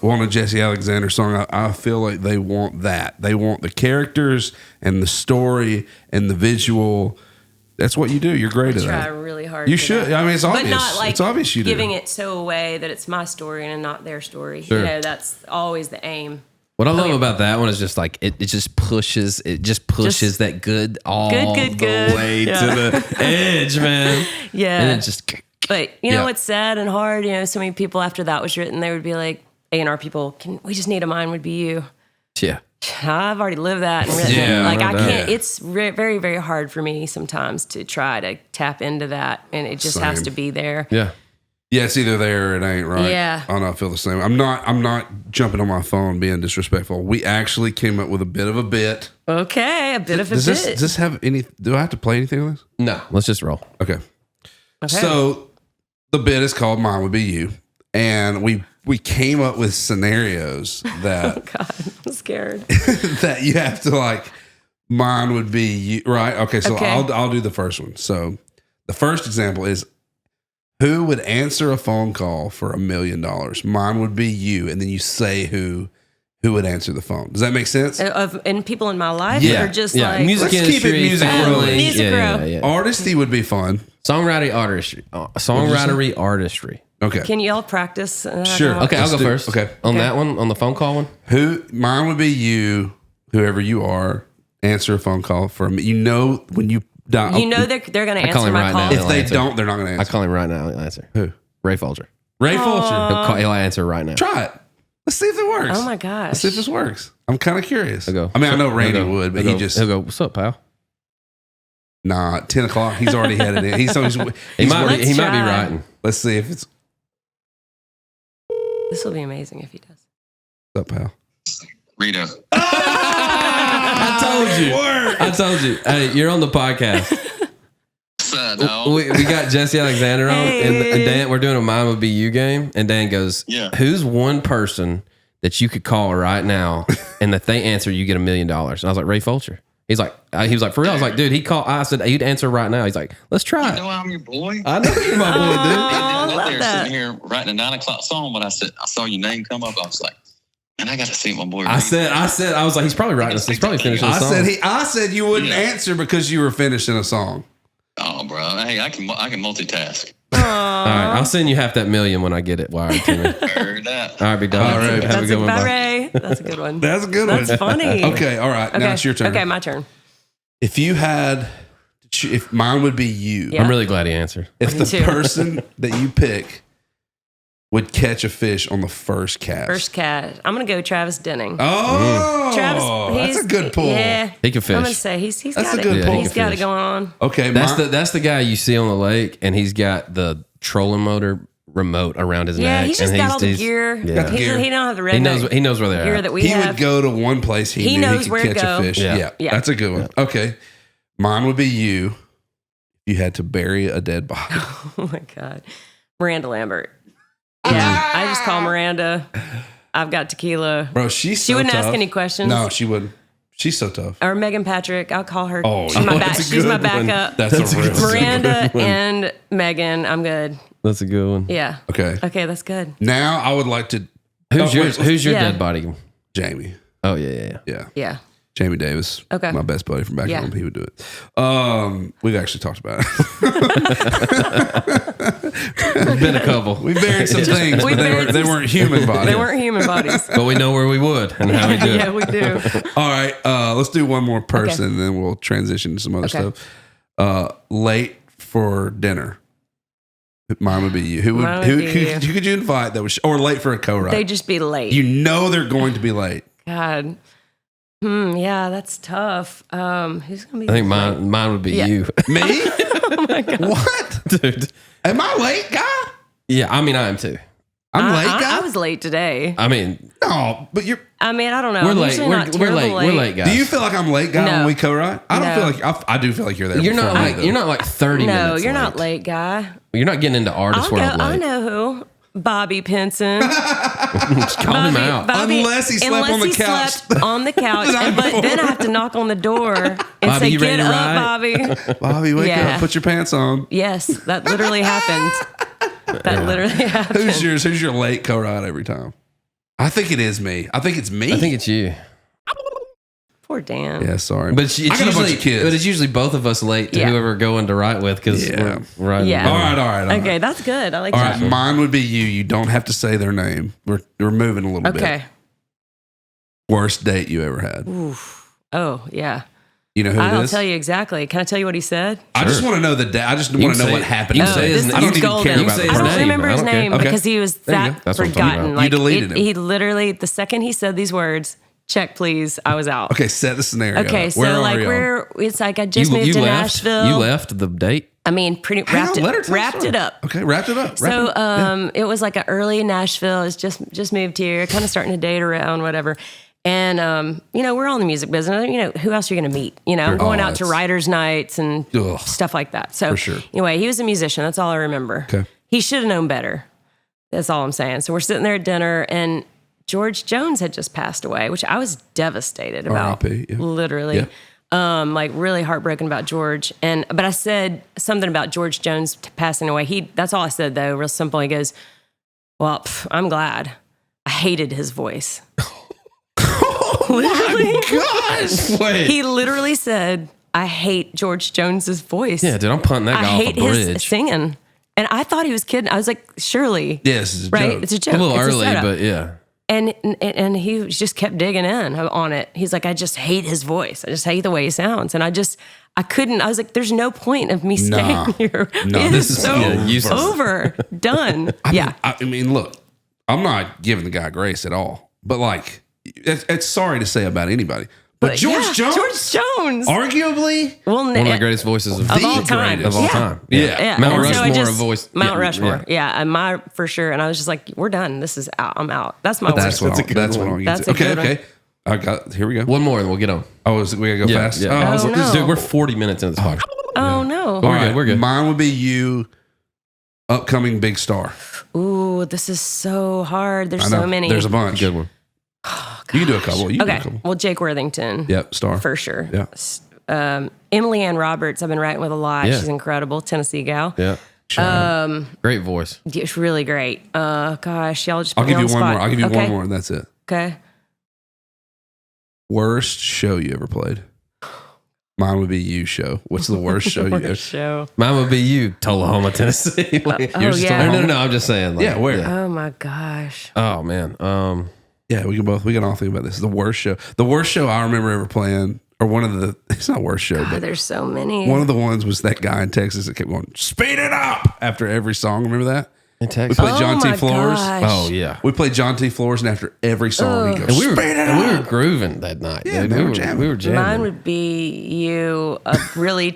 want a Jessi Alexander song, I feel like they want that. They want the characters and the story and the visual. That's what you do. You're great at Try that. really hard. You for should. that. I mean, it's obvious. But not like it's obvious you giving do. it so away that it's my story and not their story. Sure. You know, that's always the aim. What I love about that one is just like it just pushes that good all Good, the way Yeah. to the edge, man. Yeah. And it just But you know what's sad and hard? You know, so many people after that was written, they would be like, A&R people, we just need a Mine Would Be You. yeah. I've already lived that and written Yeah, it. Like I I know can't. that. It's very, very hard for me sometimes to try to tap into that, and it just has Same. to be there. Yeah. Yeah, it's either there or it ain't, right? Yeah. I know, I feel the same. I'm not jumping on my phone being disrespectful. We actually came up with a bit of a bit. Okay, a bit of a Does bit. this have any? Do I have to play anything on this? No, let's just roll. Okay. Okay. So the bit is called "Mine Would Be You," and we came up with scenarios that God, I'm scared. that you have to like. Mine would be you, right? Okay, so Okay. I'll do the first one. So the first example is, who would answer a phone call for $1 million? Mine would be you, and then you say who would answer the phone. Does that make sense? And people in my life Yeah. or just Yeah, like music Let's keep it industry, music family. related. Music yeah, row. yeah. Artisty would be fun. Songwriting artistry. Songwritery artistry. Okay. Can you all practice? Sure. out? Okay, I'll Let's go do- first. okay. On Okay. that one, on the phone call one. Mine would be you, whoever you are. Answer a phone call for me. You know when you dial. You know they're going to call answer him my right call. now. if He'll they answer. don't, they're not going to I answer. call him right now. He'll answer. Who? Ray Folger. Ray Fulcher. He'll answer right now. Try it. Let's see if it works. Oh my gosh. Let's see if this works. I'm kind of curious. He'll go. I mean, I know Randy He'll go. would, but He'll he go. just He'll go. What's up, pal? nah. 10 o'clock. He's already headed in. He's He might might Let's be try. writing. Let's see if it's This will be amazing if he does. what's up, pal. Rita. I told you. Hey, you're on the podcast. What's up, dog? We got Jessi Alexander on, and Hey. Dan. We're doing a Mine Would Be You game, and Dan goes, Yeah. "Who's one person that you could call right now, and if they answer, you get $1 million?" And I was like, Ray Fulcher. He was like, for real. I was like, dude, he called. I said he'd answer right now. He's like, let's try You it. know I'm your boy. I know you're my boy, dude. I I'm love out there that. sitting here writing a 9 o'clock song, but I saw your name come up. I was like, man, I got to see my boy. I Rita. said, I was like, he's probably writing this. He's probably finishing a song. I said you wouldn't Yeah. answer because you were finishing a song. Oh, bro. Hey, I can multitask. All right, I'll send you half that million when I get it wired to me. Heard that. All right, be done. All right. Have a good one. Bye, Bye. Ray. That's a good one. That's a good one. That's funny. Okay, all right. Now it's your turn. Okay, my turn. If you had, if mine would be you, Yeah. I'm really glad he answered. if Me the too. person that you pick would catch a fish on the first cast. First cat. I'm gonna go Travis Denning. Oh, Travis, that's a good pull. Yeah, He can I'm gonna fish. say he's That's got a good it. pull. He's He can got it fish. going on. Okay, That's the guy you see on the lake, and he's got the trolling motor remote around his Yeah, neck. he's just and got all the gear. Yeah. Got the gear. He don't have the He knows. redneck He knows where they're gear at. that we he have. would go to one place he He knew knows he where could to catch go. a fish. Yeah. Yeah. Yeah. That's a good one. Okay, mine would be you. You had to bury a dead body. Oh my God, Miranda Lambert. Yeah, I just call Miranda. I've got tequila. Bro, she's She so wouldn't ask tough. any questions. No, she wouldn't. She's so tough. Or Megan Patrick. I'll call her. Oh, she's my that's a She's my good one. backup. That's a real Miranda and Megan. I'm good. That's a good one. Yeah. Okay. Okay, that's good. Now I would like to. Who's Oh, yours? wait, Who's your Yeah. dead body? Jamie. Oh yeah. Yeah. Yeah. Jamie Davis. Okay. My best buddy from back Yeah. home. He would do it. We've actually talked about it. There's been a couple. We buried some things, We but buried they some- weren't human bodies. They weren't human bodies. But we know where we would and how we do it. Yeah, we do. All right. Let's do one more person, and then we'll transition to some other Okay. stuff. Late for dinner. Mine would be you. Who would Mine would who, be who, you. who could you invite that was or late for a co-write? They'd just be late. You know they're going to be late. God. Yeah, that's tough. Who's gonna be? I think mine would be Yeah. you, Me? Oh my God. What? dude. Am I late, guy? Yeah, I mean I am too. I'm late, guy. I was late today. I mean No, but you're. I mean, I don't know. we're I'm late. usually We're not late. terribly We're late, guys. Do you feel like I'm late, guy, when No. we co-write? I don't No. feel like I do feel like you're there. You're not before me, like though. you're not like 30 No, minutes. you're late. not late, guy. You're not getting into artist I'll go. world I late. know who. Bobby Pinson. Just call him out. Unless he slept on the couch. Slept on the couch. But then I have to knock on the door and Bobby, say, you ready "Get to up, ride?" Bobby." Bobby, wake Yeah. up, put your pants on. Yes, that literally happened. That literally happened. Who's yours? Who's your late co-ride every time? I think it is me. I think it's me. I think it's you. Poor Dan. Yeah, sorry. But it's I got a bunch of kids. But it's usually both of us late to Yeah. whoever going to write with because Yeah. we're riding. Yeah. all right. Okay, that's good. I like All that. right, mine would be you. You don't have to say their name. We're moving a little bit. Okay. Worst date you ever had? Oof. Oh, yeah. You know who it I'll is? tell you exactly. Can I tell you what he said? I just want to know the date. I just want can to know say what it. happened. You to can say him. his This name. I don't is even golden. care You about say the his I don't person. name. remember I his don't care. name Okay. because he was There you go. that That's what I'm talking forgotten. about. Like You deleted him. He literally, the second he said these words, "Check, please," I was out. Okay, set the scenario. Okay, up. so Where like are y'all? it's like I just moved You to left. Nashville. You left the date. I mean, pretty Hang on, let her tell the wrapped story. it up. Okay, wrapped it up. So it was like an early Nashville. It's just moved here, kind of starting to date around, whatever. And we're all in the music business. Who else are you going to meet? Going out to that's- writers' nights and Ugh. stuff like that. So For sure. anyway, he was a musician. That's all I remember. Okay. He should have known better. That's all I'm saying. So we're sitting there at dinner, and George Jones had just passed away, which I was devastated about. R.I.P., yeah. Literally. Like really heartbroken about George. But I said something about George Jones passing away. That's all I said though, real simple. He goes, "Well, I'm glad. I hated his voice." Literally. Gosh. Wait. He literally said, "I hate George Jones's voice. Yeah, dude, I'm punting that I guy off a hate his bridge. singing." And I thought he was kidding. I was like, surely. Yes, it's a Right? joke. It's a joke. A little It's early, setup. but yeah. And he just kept digging in on it. He's like, "I just hate his voice. I just hate the way he sounds." And I couldn't. I was like, "There's no point of me staying Nah. here. No, It this is is so useless. over, done." Yeah. I mean, look, I'm not giving the guy grace at all, but like, it's sorry to say about anybody, but George yeah, Jones, George Jones. arguably, Well, One of the greatest voices of all time. Of all Yeah. time. Yeah. Mount And so I Rushmore just- of voice. Mount Rushmore. Yeah. Yeah, and my for sure. And I was just like, "We're done. This is out. I'm out." That's my that's worst. what that's what I'm That's getting a to. good Okay. I got. Here we go. One more and we'll get on. Oh, we gotta go fast. Yeah. Oh, I was Oh, like, no. Dude, we're 40 minutes into this podcast. Oh no. all right, We're good. Mine would be you, upcoming big star. Ooh, this is so hard. There's I know. so many. There's a bunch. Good one. You can do a couple. You can do Okay. a couple. Well, Jake Worthington. Yep, star. For sure. Yeah. Emily Ann Roberts, I've been writing with a lot. Yeah. She's incredible. Tennessee gal. Yeah. Great voice. It's really great. Gosh, y'all just I'll put me give you on the one spot. more. I'll give you Okay. one more, and that's it. Okay. Worst show you ever played? Mine would be you show. What's the worst show you ever? Show. Mine would be you, Tullahoma, Tennessee. Like, oh, yeah. No, I'm just saying. Like, Yeah, where? Oh my gosh. Oh, man. Yeah, we can all think about this. The worst show. The worst show I remember ever playing, or one of the, it's not worst show, God, but there's so many. one of the ones was that guy in Texas that kept going, "Speed it up" after every song. Remember that? In We Texas. played Oh John T. my Floors. gosh. Oh, yeah. We played John T. Floors, and after every song, he goes, And we were, "Speed it and we up." were grooving that night. Yeah, dude. they were we jamming. were jamming. Mine would be you, a really,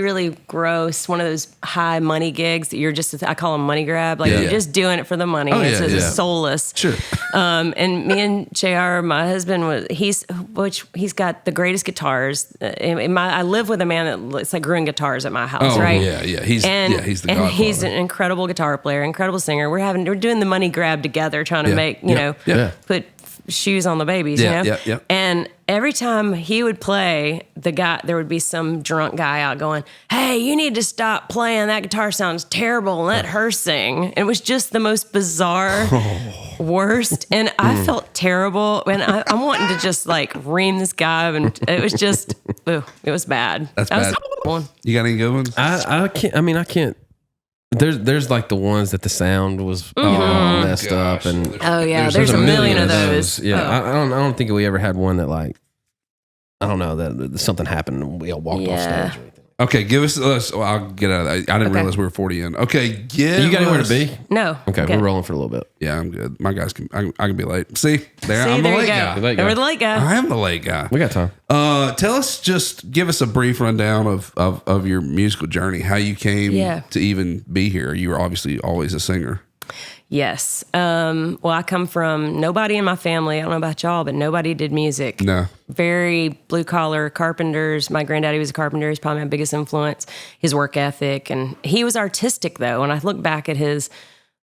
really gross, one of those high money gigs that you're just, I call them money grab. Like Yeah. you're just doing it for the money. Oh, It's yeah, just yeah. soulless. Sure. And me and JR, my husband, he's got the greatest guitars. I live with a man that's like growing guitars at my house, Oh, right? yeah. He's the And godfather. he's an incredible guitar player, incredible singer. We're doing the money grab together, trying to Yeah. make, Yeah. put shoes on the babies, Yeah, yeah. And every time he would play, there would be some drunk guy out going, "Hey, you need to stop playing. That guitar sounds terrible. Let her sing." It was just the most bizarre, worst. And I felt terrible. And I'm wanting to just like ream this guy. And it was just, it was bad. That's That was bad. the one. You got any good ones? I can't. I mean, I can't. There's like the ones that the sound was messed gosh. up, and Oh yeah, There's there's a million of those. Yeah, Oh. I don't think we ever had one that like, I don't know, that something happened and we all walked off Yeah. stage or anything. Okay, give us. I'll get out of that. I didn't Okay. realize we were 40 in. Okay, give You got anywhere to us- be? No. Okay, we're rolling for a little bit. Yeah, I'm good. My guys can. I can be late. See, See, I'm the there you late go. guy. Late They guy. were the late guy. I am the late guy. We got time. Tell us, just give us a brief rundown of your musical journey, how you came Yeah. to even be here. You were obviously always a singer. Yes. Well, I come from nobody in my family. I don't know about y'all, but nobody did music. No. Very blue collar carpenters. My granddaddy was a carpenter. He's probably my biggest influence. His work ethic, and he was artistic though. When I look back at his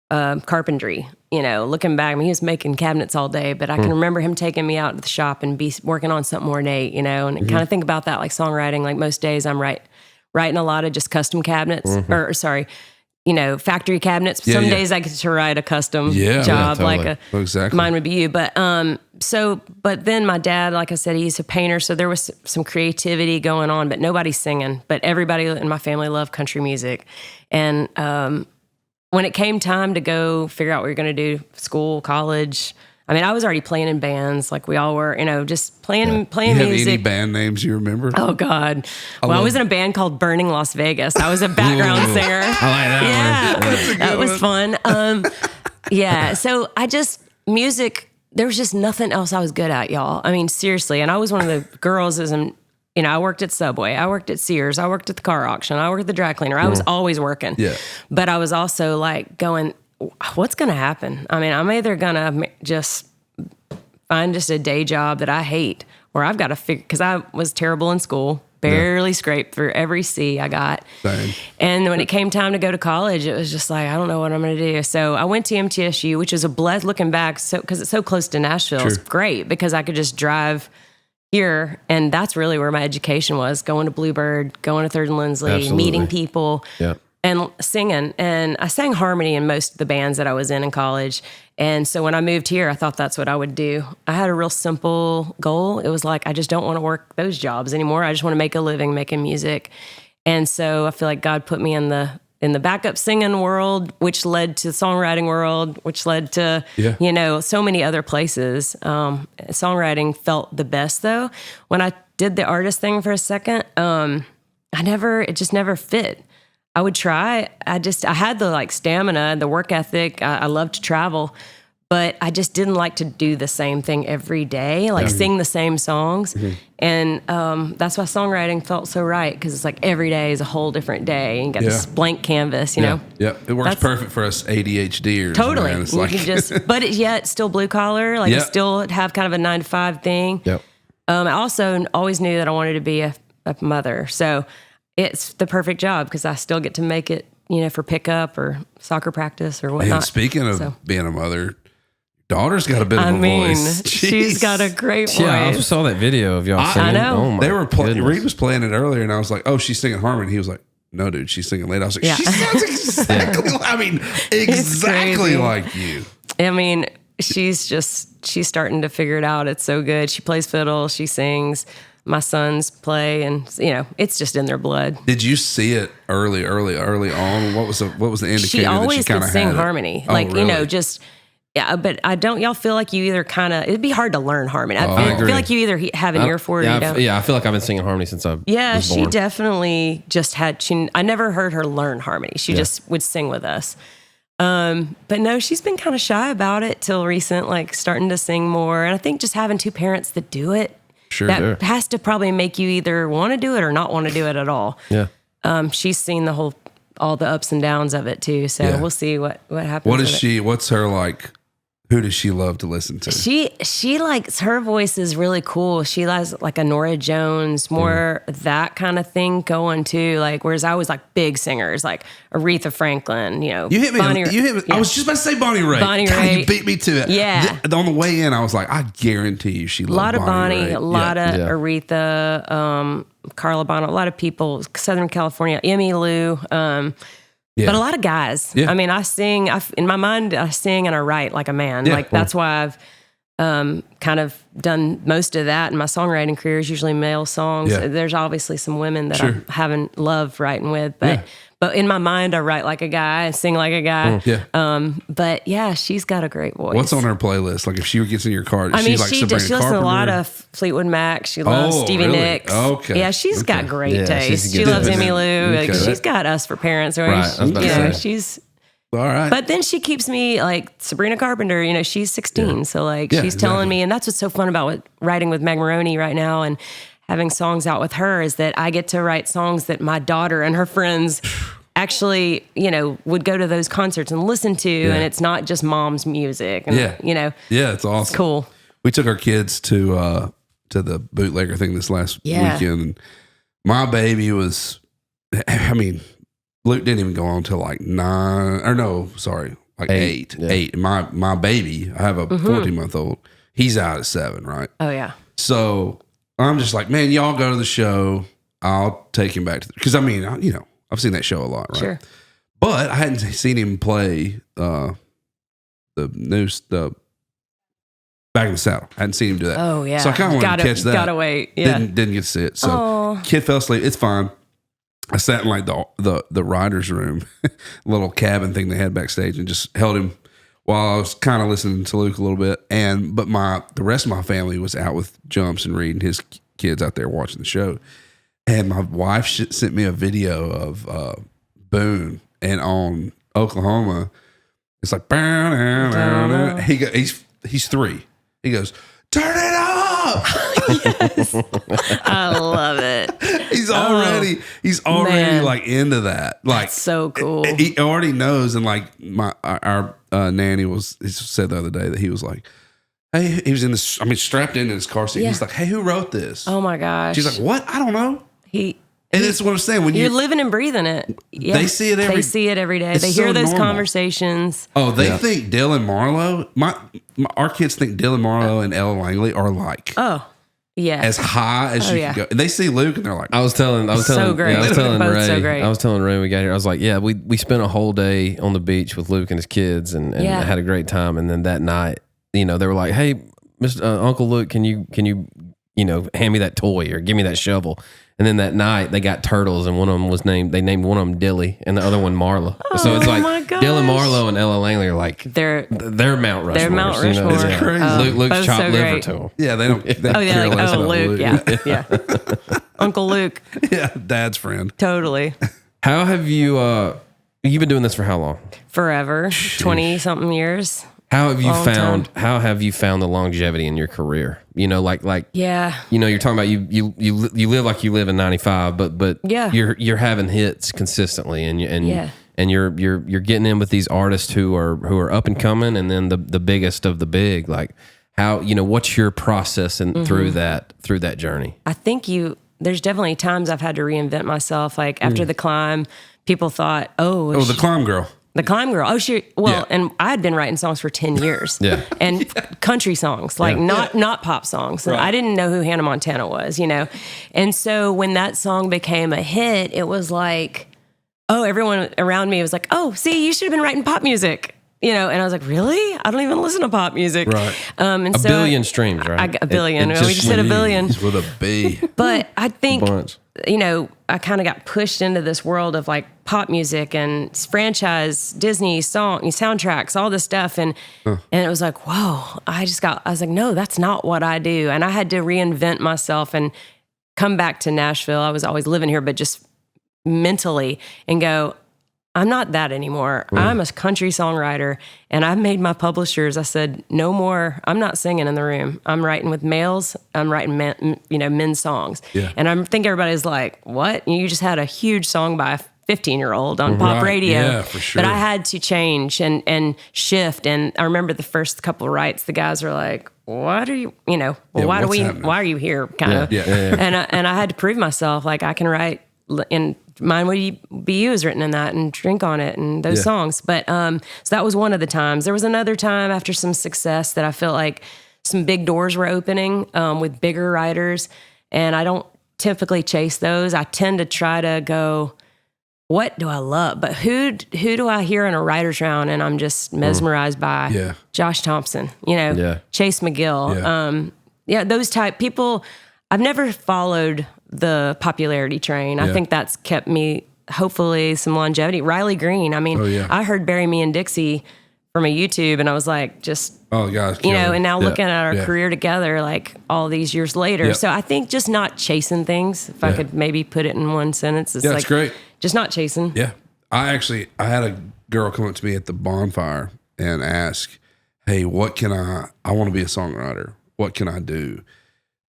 carpentry, looking back, I mean, he was making cabinets all day, but I can remember him taking me out to the shop and be working on something ornate, and kind of think about that like songwriting. Like most days I'm writing a lot of just custom cabinets factory cabinets. Some days I get to write a custom job, totally. Exactly. Mine would be you. But but then my dad, like I said, he's a painter, so there was some creativity going on, but nobody's singing. But everybody in my family loved country music, and when it came time to go figure out what you're going to do, school, college. I mean, I was already playing in bands, like we all were, just playing You have music. any band names you remember? Oh God! I was in a band called Burning Las Vegas. I was a background singer. I like that one. That was fun. So music. There was just nothing else I was good at, y'all. I mean, seriously. And I was one of the girls I worked at Subway, I worked at Sears, I worked at the car auction, I worked at the dry cleaner. I was always working. Yeah. But I was also like going, what's going to happen? I mean, I'm either going to just find just a day job that I hate, or I've got to figure, because I was terrible in school, barely scraped through every C I got. Same. And when it came time to go to college, it was just like, I don't know what I'm going to do. So I went to MTSU, which is a blessed looking back, because it's so close to Nashville. It's great because I could just drive here, and that's really where my education was, going to Bluebird, going to Third and Lindsley, Absolutely. meeting people. Yeah. And singing. And I sang harmony in most of the bands that I was in college. And so when I moved here, I thought that's what I would do. I had a real simple goal. It was like, I just don't want to work those jobs anymore. I just want to make a living making music. And so I feel like God put me in the backup singing world, which led to the songwriting world, which led to, so many other places. Songwriting felt the best though. When I did the artist thing for a second, it just never fit. I would try. I had the stamina, the work ethic. I loved to travel, but I just didn't like to do the same thing every day, sing the same songs. Mm-hmm. And that's why songwriting felt so right, because it's like every day is a whole different day, and you got this blank canvas, you know? Yeah, it works perfect for us ADHDers. Totally. Man. It's you like, can but it's still blue collar. You still have kind of a 9 to 5 thing. Yep. I also always knew that I wanted to be a mother. So it's the perfect job because I still get to make it, for pickup or soccer practice or whatnot. And speaking of being a mother, daughter's got a bit of a voice. She's got a great voice. Yeah, I just saw that video of y'all singing. I know. Oh my They were playing. goodness. Reid was playing it earlier, and I was like, "Oh, she's singing harmony." He was like, "No, dude, she's singing lead." I was like, "She sounds exactly. Exactly like you." I mean, she's starting to figure it out. It's so good. She plays fiddle. She sings. My sons play, and it's just in their blood. Did you see it early on? What was the indicator She always that you kind could of sing had harmony, really? but I don't. Y'all feel like you either kind of. It'd be hard to learn harmony. I feel like you either have an ear for it or you don't. I feel like I've been singing harmony since I was born. She definitely just had. I never heard her learn harmony. She just would sing with us. But no, she's been kind of shy about it till recent, starting to sing more. And I think just having two parents that do it. That has to probably make you either want to do it or not want to do it at all. Yeah. She's seen all the ups and downs of it too. So we'll see what happens. What is she? What's her like? Who does she love to listen to? She likes, her voice is really cool. She likes like a Norah Jones, more that kind of thing going too. Whereas I was big singers like Aretha Franklin, You hit me. Bonnie, you hit me. I was just about to say Bonnie Raitt. Bonnie God, Raitt. you beat me to it. Yeah. On the way in, I was like, I guarantee you she loved a lot of Bonnie, Raitt. a lot of Aretha, Carla Bono, a lot of people, Southern California, Emmy Lou, but a lot of guys. Yeah. I mean, I sing, in my mind, I sing and I write like a man. Yeah. That's why I've kind of done most of that. And my songwriting career is usually male songs. Yeah. There's obviously some women that I haven't loved writing with, but in my mind, I write like a guy and sing like a guy. But yeah, she's got a great voice. What's on her playlist? If she gets in your car, I mean, she she listens to a lot of Fleetwood Mac. She loves Stevie really? Nicks. Okay. Yeah, she's got great taste. She good loves taste. Emmy Lou. Okay. She's got Us for Parents. Or Right, I was about to say. she's. All right. But then she keeps me Sabrina Carpenter. She's 16, so she's telling me, and that's what's so fun about writing with Meg Moroney right now, and having songs out with her is that I get to write songs that my daughter and her friends actually, would go to those concerts and listen to, and it's not just mom's music. And, yeah, it's awesome. It's cool. We took our kids to the bootlegger thing this last weekend, and my baby was, Luke didn't even go on till 9, or no, sorry, like eight. And my baby, I have a 14-month-old. He's out at 7, right? Oh yeah. So I'm just like, man, y'all go to the show. I'll take him back to because I mean, I've seen that show a lot, right? Sure. But I hadn't seen him play the Back in the Saddle. I hadn't seen him do that. Oh yeah. So I kind of wanted to catch that. Gotta wait. Yeah. Didn't get to see it. So kid fell asleep. It's fine. I sat in like the writer's room, little cabin thing they had backstage, and just held him while I was kind of listening to Luke a little bit. But the rest of my family was out with Jumps and Reid and his kids out there watching the show. And my wife sent me a video of Boone, and on Oklahoma, it's like he's 3. He goes, turn it up. Yes. I love it. He's already man. like into that. Like That's so cool. He already knows, and like our nanny said the other day that he was like, hey, he was in this. I mean, strapped into his car seat. Yeah. He's like, hey, who wrote this? Oh my gosh. She's like, what? I don't know. And it's what I'm saying. When you're living and breathing it. Yeah. They see it every day. It's They hear so those normal. conversations. Oh, they think Dylan Marlowe. Our kids think Dylan Marlowe and Ella Langley are like. Oh, yeah. As high as you can go. And they see Luke and they're like, I was telling so great. Yeah, I was telling Both Ray. so great. I was telling Ray when we got here. I was like, yeah, we spent a whole day on the beach with Luke and his kids, and had a great time. And then that night, they were like, hey, Mr. Uncle Luke, can you hand me that toy or give me that shovel? And then that night they got turtles, and one of them they named one of them Dilly and the other one Marla. So it's like Dylan Marlowe and Ella Langley are like they're Mount Rushmore. They're Mount Rushmore. It's crazy. Luke's chopped so liver great. to him. yeah, they don't. Oh yeah, care like, less about Luke. Yeah. Uncle Luke. Yeah, dad's friend. Totally. How have you you've been doing this for how long? Forever. 20 something years. How have you Long found time. how have you found the longevity in your career? Like Yeah. you're talking about you live like you live in 95, but Yeah. you're having hits consistently, and Yeah. you're getting in with these artists who are up and coming, and then the biggest of the big. Like how what's your process and through that journey? I think there's definitely times I've had to reinvent myself. Like after The Climb, people thought, The Climb Girl. The Climb Girl. Oh, she. Well, Yeah. and I had been writing songs for 10 years. Yeah. And country songs, like not pop songs. Right. I didn't know who Hannah Montana was, And so when that song became a hit, it was like, everyone around me was like, see, you should have been writing pop music. And I was like, really? I don't even listen to pop music. Right. And A so billion streams, right? I got a billion. It We just hit a billion. He's with a B. But I think, bunch. I kind of got pushed into this world of like pop music and franchise, Disney soundtracks, all this stuff. And it was like, whoa, I was like, no, that's not what I do. And I had to reinvent myself and come back to Nashville. I was always living here, but just mentally, and go, I'm not that anymore. I'm a country songwriter, and I made my publishers. I said, no more. I'm not singing in the room. I'm writing with males. I'm writing men's songs. Yeah. And I think everybody's like, what? You just had a huge song by a 15-year-old on pop radio. Yeah, for sure. But I had to change and shift. And I remember the first couple of writes, the guys were like, what are you, why are you here? Kind of. Yeah. And I had to prove myself. Like I can write, and Mine Would Be You is written in that, and Drink on It, and those songs. But so that was one of the times. There was another time after some success that I felt like some big doors were opening with bigger writers, and I don't typically chase those. I tend to try to go, what do I love? But who do I hear in a writer's round and I'm just mesmerized by? Yeah. Josh Thompson, Chase McGill. Those type people. I've never followed the popularity train. I think that's kept me, hopefully, some longevity. Riley Green. I mean, I heard Bury Me and Dixie from a YouTube, and I was like, and now looking at our career together, like all these years later. So I think just not chasing things, if I could maybe put it in one sentence. It's that's great. Just not chasing. Yeah. I had a girl come up to me at the bonfire and ask, hey, I want to be a songwriter. What can I do?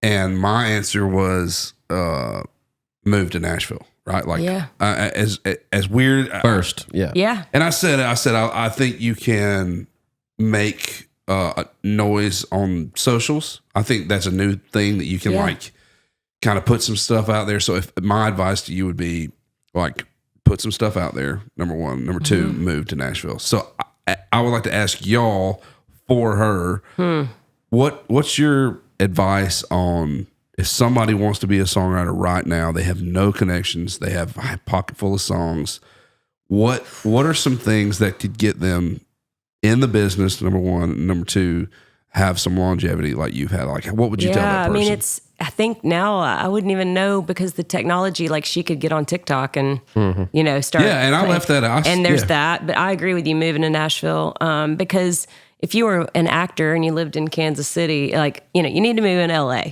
And my answer was, move to Nashville, right? Like, as weird First, Yeah. And I said, I think you can make noise on socials. I think that's a new thing that you can like kind of put some stuff out there. So if my advice to you would be like, put some stuff out there. Number one, number two, move to Nashville. So I would like to ask y'all for her. What's your advice on if somebody wants to be a songwriter right now? They have no connections. They have a pocket full of songs. What are some things that could get them in the business? Number one, number two, have some longevity like you've had. Like, what would you tell that person? I mean, I think now I wouldn't even know because the technology, like she could get on TikTok and, start. Yeah, and I left that out. And there's that. But I agree with you moving to Nashville because if you were an actor and you lived in Kansas City, like, you need to move in LA.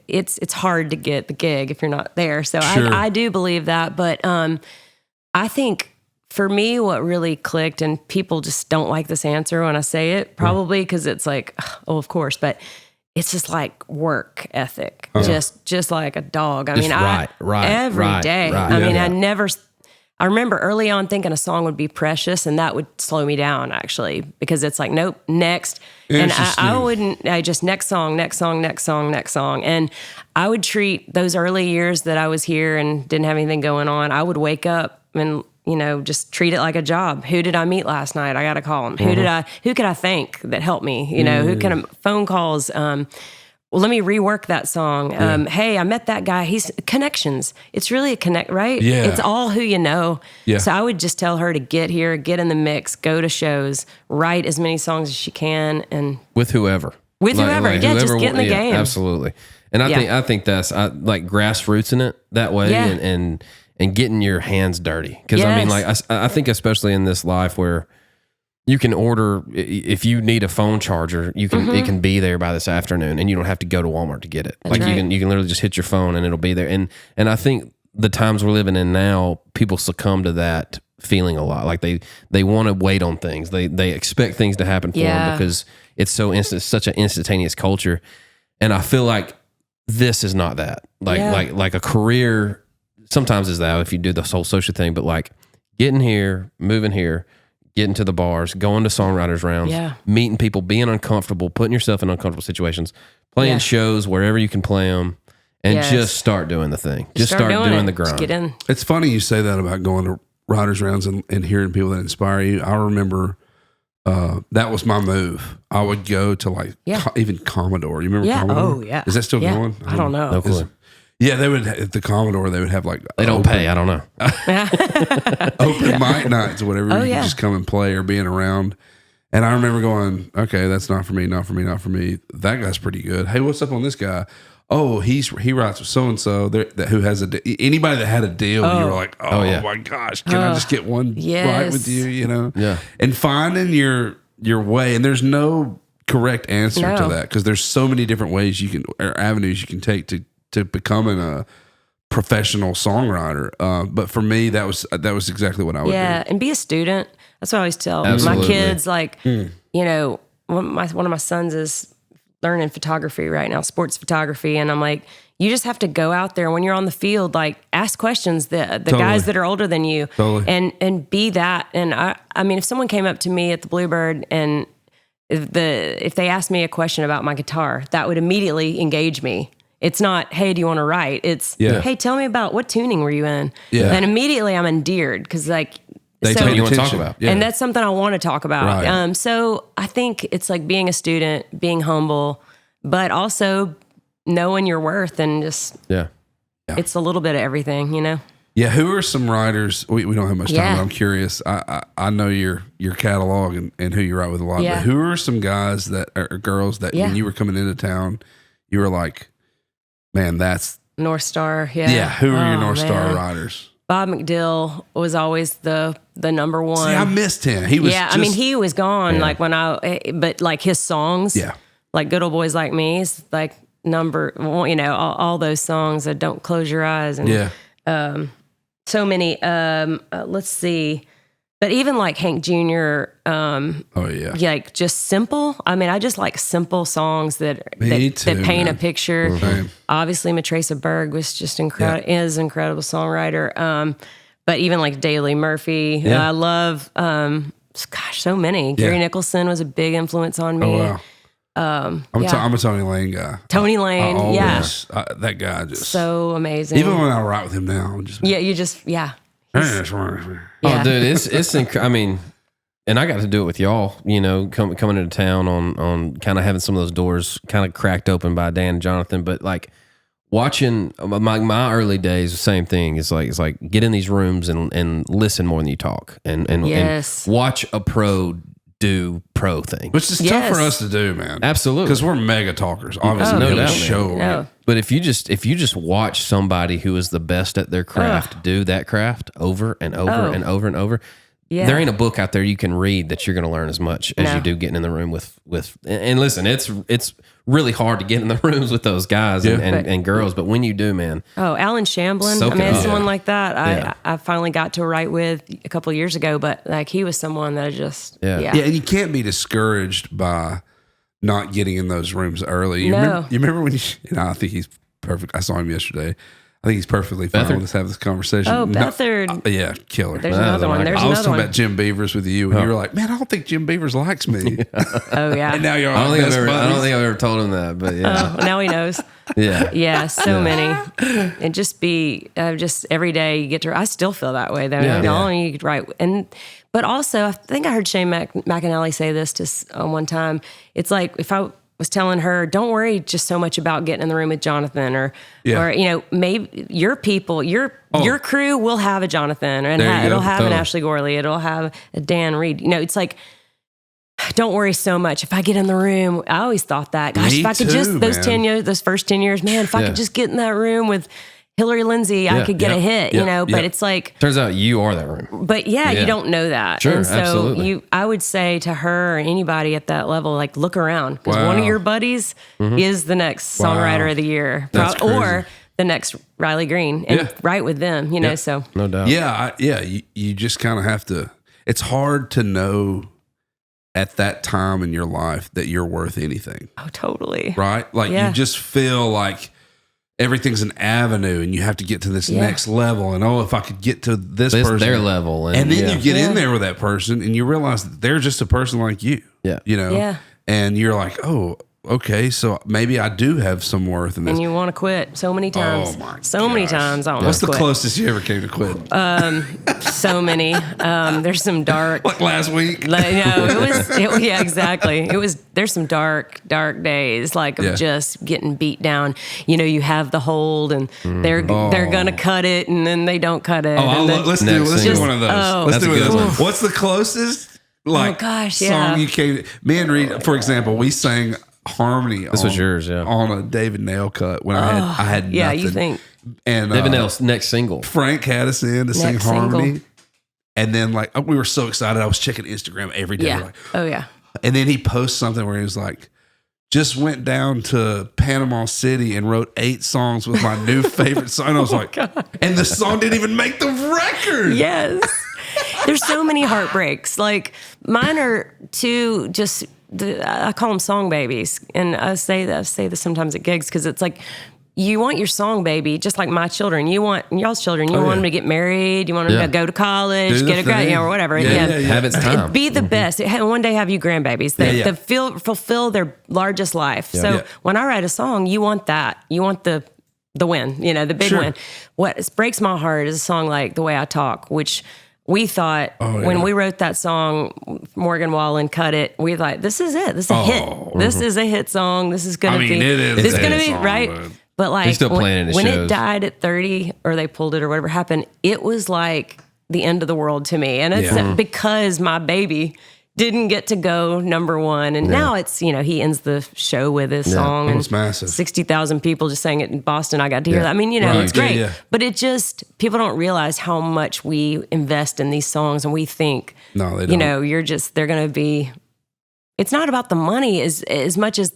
It's hard to get the gig if you're not there. So Sure. I do believe that. But I think for me, what really clicked, and people just don't like this answer when I say it, probably because it's like, oh, of course, but it's just like work ethic, just like a dog. I mean, every day. I mean, I remember early on thinking a song would be precious and that would slow me down actually, because it's like, nope, next. And I just next song. And I would treat those early years that I was here and didn't have anything going on. I would wake up and, just treat it like a job. Who did I meet last night? I got to call them. Who could I thank that helped me? Who can phone calls? Well, let me rework that song. Hey, I met that guy. He's connections. It's really a connect, right? Yeah. It's all who you know. Yeah. So I would just tell her to get here, get in the mix, go to shows, write as many songs as she can, and with whoever. Just get in the game. Absolutely. And I think that's like grassroots in it that way, and getting your hands dirty. Because I mean, like I think especially in this life where you can order, if you need a phone charger, it can be there by this afternoon, and you don't have to go to Walmart to get it. That's right. you can literally just hit your phone and it'll be there. And I think the times we're living in now, people succumb to that feeling a lot. Like they want to wait on things. They expect things to happen for them because it's such an instantaneous culture. And I feel like this is not that. Like a career sometimes is that if you do the whole social thing, but like getting here, moving here, getting to the bars, going to songwriters rounds, meeting people, being uncomfortable, putting yourself in uncomfortable situations, playing shows wherever you can play them, and just start doing the thing. Just start doing the grind. Just get in. It's funny you say that about going to writers rounds and hearing people that inspire you. I remember that was my move. I would go to even Commodore. You remember Commodore? Oh, yeah. Is that still going? I don't know. No clue. Yeah, they would at the Commodore. They would have like they don't pay. I don't know. Open mic nights or whatever. You could just come and play or being around. And I remember going, okay, that's not for me, not for me, not for me. That guy's pretty good. Hey, what's up on this guy? Oh, he writes with so and so. Who has anybody that had a deal? You were like, my gosh, can I just get one right with you? Yeah. And finding your way, and there's no correct answer to that because there's so many different ways or avenues you can take to becoming a professional songwriter. But for me, that was exactly what I would do. Yeah, and be a student. That's what I always tell Absolutely. my kids. Like, one of my sons is learning photography right now, sports photography, and I'm like, you just have to go out there when you're on the field, like ask questions the guys that are older than you, and be that. And I mean, if someone came up to me at the Bluebird and if they asked me a question about my guitar, that would immediately engage me. It's not, hey, do you want to write? It's, hey, tell me about what tuning were you in? Yeah. And immediately I'm endeared because like, they tell you what to talk about. Yeah. And that's something I want to talk about. Right. So I think it's like being a student, being humble, but also knowing your worth and just, it's a little bit of everything, Yeah. Who are some writers? We don't have much time, but I'm curious. I know your catalog and who you write with a lot, but who are some guys that are girls that when you were coming into town, you were like, man, that's North Star. Yeah. Yeah. Who are your North Star writers? Bob McDill was always the number one. See, I missed him. He was I mean, he was gone like but like his songs, like Good Old Boys Like Me is like all those songs that Don't Close Your Eyes. And so many, let's see. But even like Hank Jr., like just simple. I mean, I just like simple songs that paint a picture. Mm-hmm. Obviously, Matresa Berg was just is an incredible songwriter. But even like Daley Murphy, I love. So many. Gary Nicholson was a big influence on me. Oh, wow. I'm a Tony Lane guy. Tony Lane, that guy just so amazing. Even when I write with him now, I'm just Oh, dude, it's I mean, and I got to do it with y'all, you know, coming into town on kind of having some of those doors kind of cracked open by Dan and Jonathan. But like watching my early days, the same thing. It's like get in these rooms and listen more than you talk, and watch a pro do pro thing, which is tough for us to do, man. Absolutely, because we're mega talkers. Obviously, no doubt, show. Right? But if you just watch somebody who is the best at their craft do that craft over and over and over and over, there ain't a book out there you can read that you're going to learn as much as you do getting in the room with. And listen, it's really hard to get in the rooms with those guys and girls, but when you do, man. Oh, Alan Shamblin. I mean, someone like that. I finally got to write with a couple of years ago, but like he was someone that I just and you can't be discouraged by not getting in those rooms early. You remember when I think he's perfect. I saw him yesterday. I think he's perfectly fine. Let's have this conversation. Oh, Bethard. Killer. There's another one. I was talking about Jim Beavers with you, and you were like, man, I don't think Jim Beavers likes me. Oh, yeah. And now you're I don't think I've ever told him that, but yeah. Oh, now he knows. Yeah. So many. And just be, just every day you get to, I still feel that way though. You could write. But also, I think I heard Shane McAnally say this just one time. It's like, if I was telling her, don't worry just so much about getting in the room with Jonathan or you know, maybe your people, your crew will have a Jonathan and it'll have an Ashley Gorley. It'll have a Dan Reid. You know, it's like, don't worry so much. If I get in the room, I always thought that, gosh, if I could just, those first 10 years, man, if I could just get in that room with Hillary Lindsay, I could get a hit, you know, but it's like. Turns out you are that room. But you don't know that. Sure, and so absolutely. I would say to her or anybody at that level, like, look around. Because one of your buddies is the next songwriter of the year. Or the next Riley Green. And write with them, you know, so. No doubt. You just kind of have to. It's hard to know at that time in your life that you're worth anything. Oh, totally. Right? Like, you just feel like everything's an avenue and you have to get to this next level. And if I could get to this person, their level. And then you get in there with that person and you realize that they're just a person like you. Yeah. You know? Yeah. And you're like, oh, okay, so maybe I do have some worth in this. And you want to quit so many times. Oh my many times I want What's to the quit. closest you ever came to quit? So many. There's some dark. Like last week? Exactly. There's some dark days like of just getting beat down. You know, you have the hold and they're gonna cut it and then they don't cut it. Let's do one of those. Let's do this one. What's the closest song you came to? Me and Reid, for example, we sang harmony. This was yours, on a David Nail cut when I had nothing. Yeah, you think. And David Nail's next single. Frank had us in to sing harmony. And then we were so excited. I was checking Instagram every day. Yeah. And then he posts something where he was like, just went down to Panama City and wrote 8 songs with my new favorite song. And I was and the song didn't even make the record. Yes. There's so many heartbreaks. Like mine are two I call them song babies. And I say this sometimes at gigs because it's like, you want your song baby, just like my children. You want y'all's children. You want them to get married. You want them to go to college, get a grad, or whatever. Have its time. Be the best. One day have you grandbabies that fulfill their largest life. So when I write a song, you want that. You want the win. You know, the big win. What breaks my heart is a song like The Way I Talk, which we thought when we wrote that song, Morgan Wallen cut it. We thought, this is it. This is a hit. This is a hit song. This is going to be. It's going to be right. But like still playing when it died at 30 or they pulled it or whatever happened, it was like the end of the world to me. And it's because my baby didn't get to go number one. And now it's, you know, he ends the show with his song. And it's massive. 60,000 people just sang it in Boston. I got to hear that. I mean, you know, it's great. But it just, people don't realize how much we invest in these songs and we think, no, they don't. You know, they're going to be, it's not about the money as much as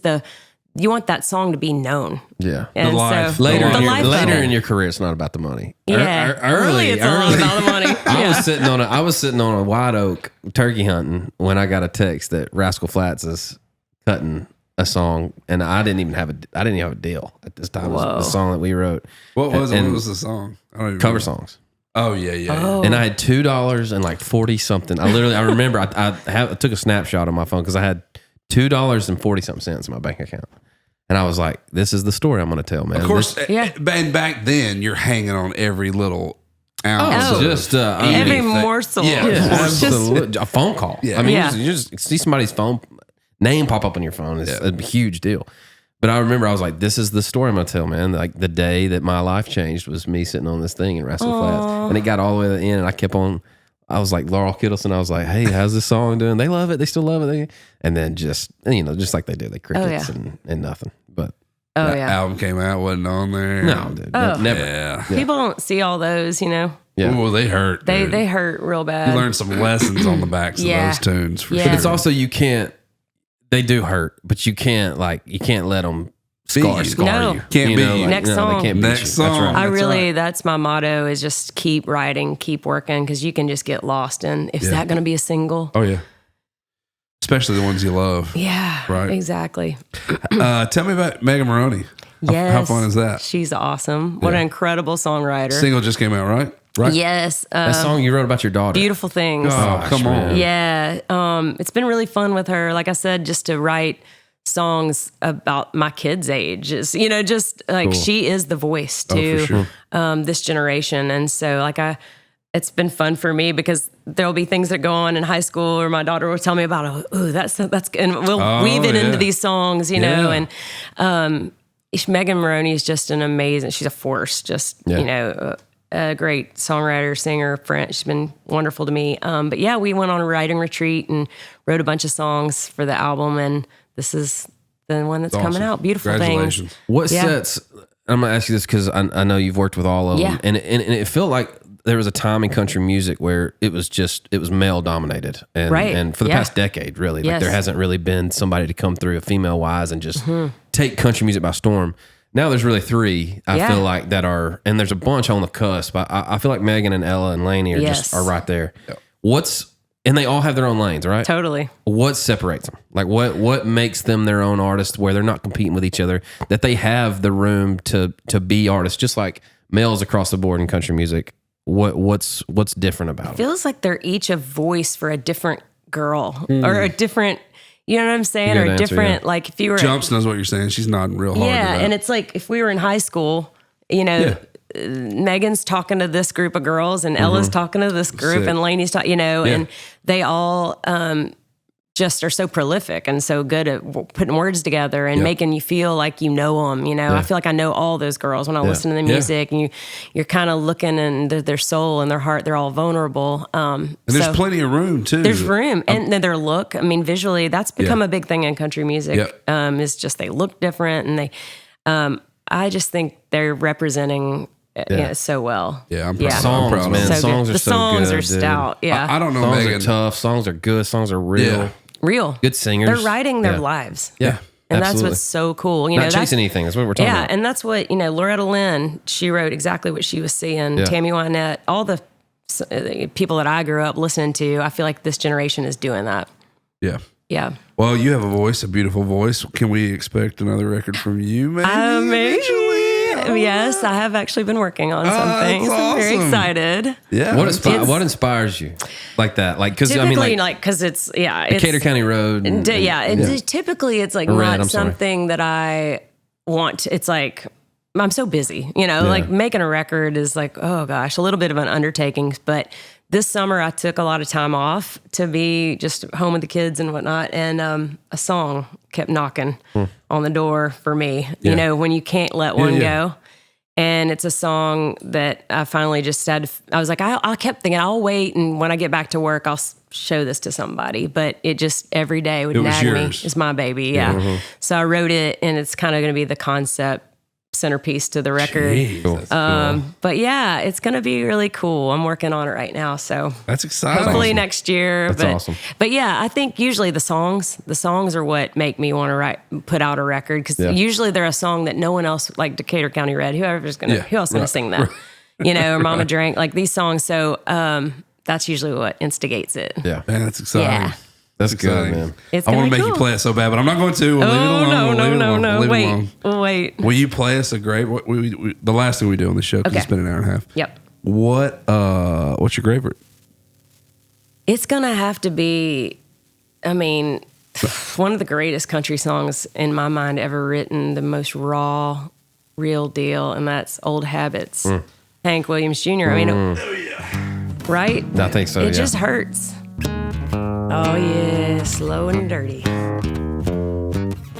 you want that song to be known. Yeah. And the life. So, later life in your career, it's not about the money. Yeah. Early it's all about the money. I was sitting on a white oak turkey hunting when I got a text that Rascal Flatts is cutting a song, and I didn't even have a deal at this time. It was the song that we wrote. What was it? What was the song? I don't even cover know. Songs. Oh yeah. And I had $2 and like 40 something. I remember I took a snapshot on my phone because I had $2 and 40 something cents in my bank account. And I was like, this is the story I'm going to tell, man. Of course, and back then, you're hanging on every little ounce. Oh. Just Every morsel. Yeah, It's absolutely. A phone call. Yeah. I mean, Yeah. you just see somebody's phone name pop up on your phone. It's a huge deal. But I remember I was like, this is the story I'm going to tell, man. Like the day that my life changed was me sitting on this thing in Rascal Flats. And it got all the way to the end. And I kept on, I was like, Laurel Kittleson. I was like, hey, how's this song doing? They love it. They still love it. And then just like they do, they crickets and nothing. But Oh, yeah. Album came out, wasn't on there. no, dude, Oh. never. Yeah. People don't see all those, Yeah. Well, they hurt. They dude. they hurt real bad. You learn some lessons on the backs of Yeah. those tunes for Yeah. sure. But it's also, they do hurt, but you can't let them scar No. you. Can't You beat know, you. like, Next no, song. They can't beat Next you. song. That's right. I That's really, right. that's my motto is just keep writing, keep working, because you can just get lost in, is that going to be a single? Oh, yeah. Especially the ones you love. Yeah, Right. Exactly. Tell me about Megan Moroney. Yes. How fun is that? She's awesome. What Yeah. an incredible songwriter. Single just came out, right? Right? Yes. That song you wrote about your daughter. Beautiful Things. Oh, come on. man. Yeah. It's been really fun with her. Like I said, just to write songs about my kids' age is, just like she is the voice to for sure. this generation. And so it's been fun for me because there'll be things that go on in high school or my daughter will tell me about, that's, and we'll weave it yeah. into these songs, Yeah. and Megan Moroney is just an amazing, she's a force, a great songwriter, singer, friend. She's been wonderful to me. But yeah, we went on a writing retreat and wrote a bunch of songs for the album. And this is the one that's coming Awesome. out. Beautiful Things. Congratulations. What Yeah. sets? I'm gonna ask you this because I know you've worked with all of them, Yeah. and it felt like there was a time in country music where it was male dominated, and Right. and for the Yeah. past decade, really, like Yes. there hasn't really been somebody to come through a female wise and just take country music by storm. Now there's really three I Yeah. feel like that are, and there's a bunch on the cusp. I feel like Megan and Ella and Lainey are right there. And they all have their own lanes, right? Totally. What separates them? Like what makes them their own artist where they're not competing with each other, that they have the room to be artists, just like males across the board in country music. What's different about them? Feels like they're each a voice for a different girl or a different, you know what I'm saying? Good Or a answer, different, like if you were, Jumps knows what you're saying. She's nodding real hard. yeah. to that. And it's like, if we were in high school, Megan's talking to this group of girls and Ella's talking to this group Sick. and Lainey's talking, and they all just are so prolific and so good at putting words together and making you feel like you know them. I feel like I know all those girls when I listen to the music, and you're kind of looking in their soul and their heart. They're all vulnerable. And there's plenty of room too. There's room, and then their look. I mean, visually, that's become a big thing in country music. Yep. Is just they look different, and they. I just think they're representing so well. Yeah, I'm proud. Songs, I'm proud man. of So them. Songs good. are The so songs good, are dude. stout. Yeah, I don't know, Songs Megan. are tough. Songs are good. Songs are real. Yeah. real. Good singers. They're writing their Yeah. lives. Yeah. And absolutely. that's what's so cool. Not that's, chasing anything. That's what we're talking yeah, about. and that's what, Loretta Lynn, she wrote exactly what she was seeing. Yeah. Tammy Wynette, all the people that I grew up listening to, I feel like this generation is doing that. Yeah. Yeah. Well, you have a voice, a beautiful voice. Can we expect another record from you, maybe? Maybe. Yes, I have actually been working on some things. that's I'm very awesome. excited. Yeah. What inspires you like that? Like, because I Typically, mean, like because it's, it's Decatur County Road. typically it's like Red, I'm not sorry. something that I want. It's like, I'm so busy, like making a record is like, oh gosh, a little bit of an undertaking. But this summer I took a lot of time off to be just home with the kids and whatnot. And a song kept knocking on the door for me, when you can't let one go. And it's a song that I finally just said, I was like, I kept thinking, I'll wait. And when I get back to work, I'll show this to somebody. But it just every day would It was nag me. yours. It's my baby. Yeah. So I wrote it, and it's kind of going to be the concept centerpiece to the record. Jeez, that's cool. But yeah, it's going to be really cool. I'm working on it right now. So That's exciting. hopefully next year. That's awesome. But yeah, I think usually the songs are what make me want to put out a record. Because usually they're a song that no one else, like Decatur County Red, who else is going to sing that? Or Mama Drank, like these songs. So that's usually what instigates it. Yeah. Man, that's exciting. Yeah. That's Exciting. good, man. It's I want gonna to be make you cool. play it so bad, but I'm not going to. We'll leave it alone. We'll leave it alone. We'll leave it alone. Wait. Will you play us a great? The last thing we do on the show, because Okay. it's been an hour and a half. Yep. What's your favorite? It's going to have to be, one of the greatest country songs in my mind ever written, the most raw, real deal, and that's Old Habits. Hank Williams Jr. I mean, right? I think so. It just hurts. Oh yeah, slow and dirty.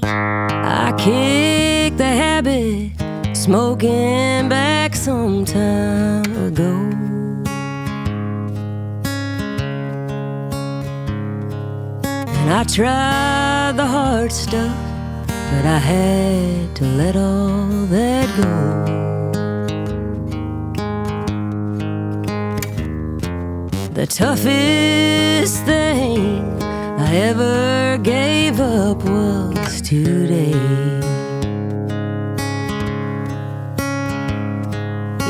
I kicked the habit, smoking back some time ago. And I tried the hard stuff, but I had to let all that go. The toughest thing I ever gave up was today.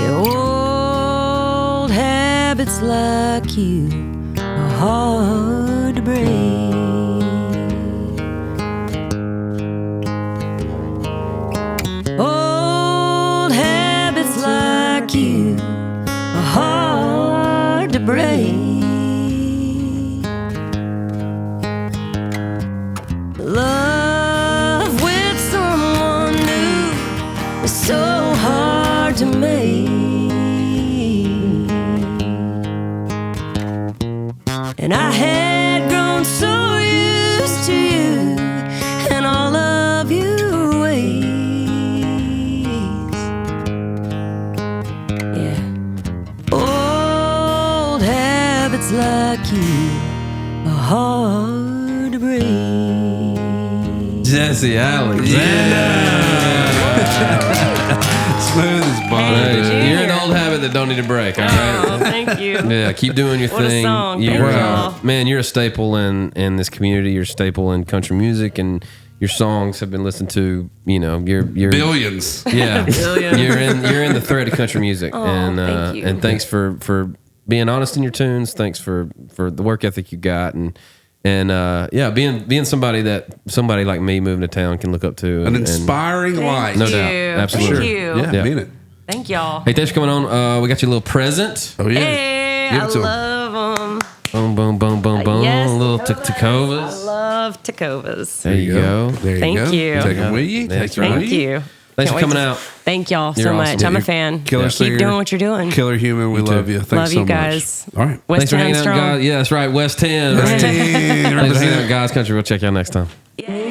Your old habits like you are hard to break. Old habits like you are hard to break. Love with someone new is so hard to make. And I had grown so used to you and all of your ways. Yeah. Old habits like you are hard to break. Jessi Alexander. Smooth as butter. Hey, dude. Junior. You're an old habit that don't need a break. All right. Oh, thank you. Yeah, keep doing your What a thing. song. Thank You're, y'all. man, you're a staple in this community. You're a staple in country music, and your songs have been listened to. You know, you're Billions. yeah, Billions. you're in the thread of country music, and thank you. and thanks for being honest in your tunes. Thanks for the work ethic you got, and yeah, being somebody like me moving to town can look up to. An inspiring life. No Thank doubt. you. Absolutely. Thank you. Yeah, Yeah. I mean it. Thank y'all. Hey, thanks for coming on. We got you a little present. Oh, yeah. Hey, Give I it to 'em. love them. Boom, boom, boom, boom, boom. Yes, Little I Tacovas. love Tacovas. There you go. There you Thank go. you. Take them with you. That's Take them right. with Thank you. Thanks Can't for coming wait to- out. Thank y'all You're so awesome. much. I'm Yeah, a fan. Killer Keep singer. doing what you're doing. Killer human. We love you. Thanks Love so you guys. much. All right. West Thanks for hanging Ten out, strong. guys. Yeah, that's right. West 10. West Right? 10. Thanks for hanging out, Represent. guys. Country. We'll check y'all next time. Yay.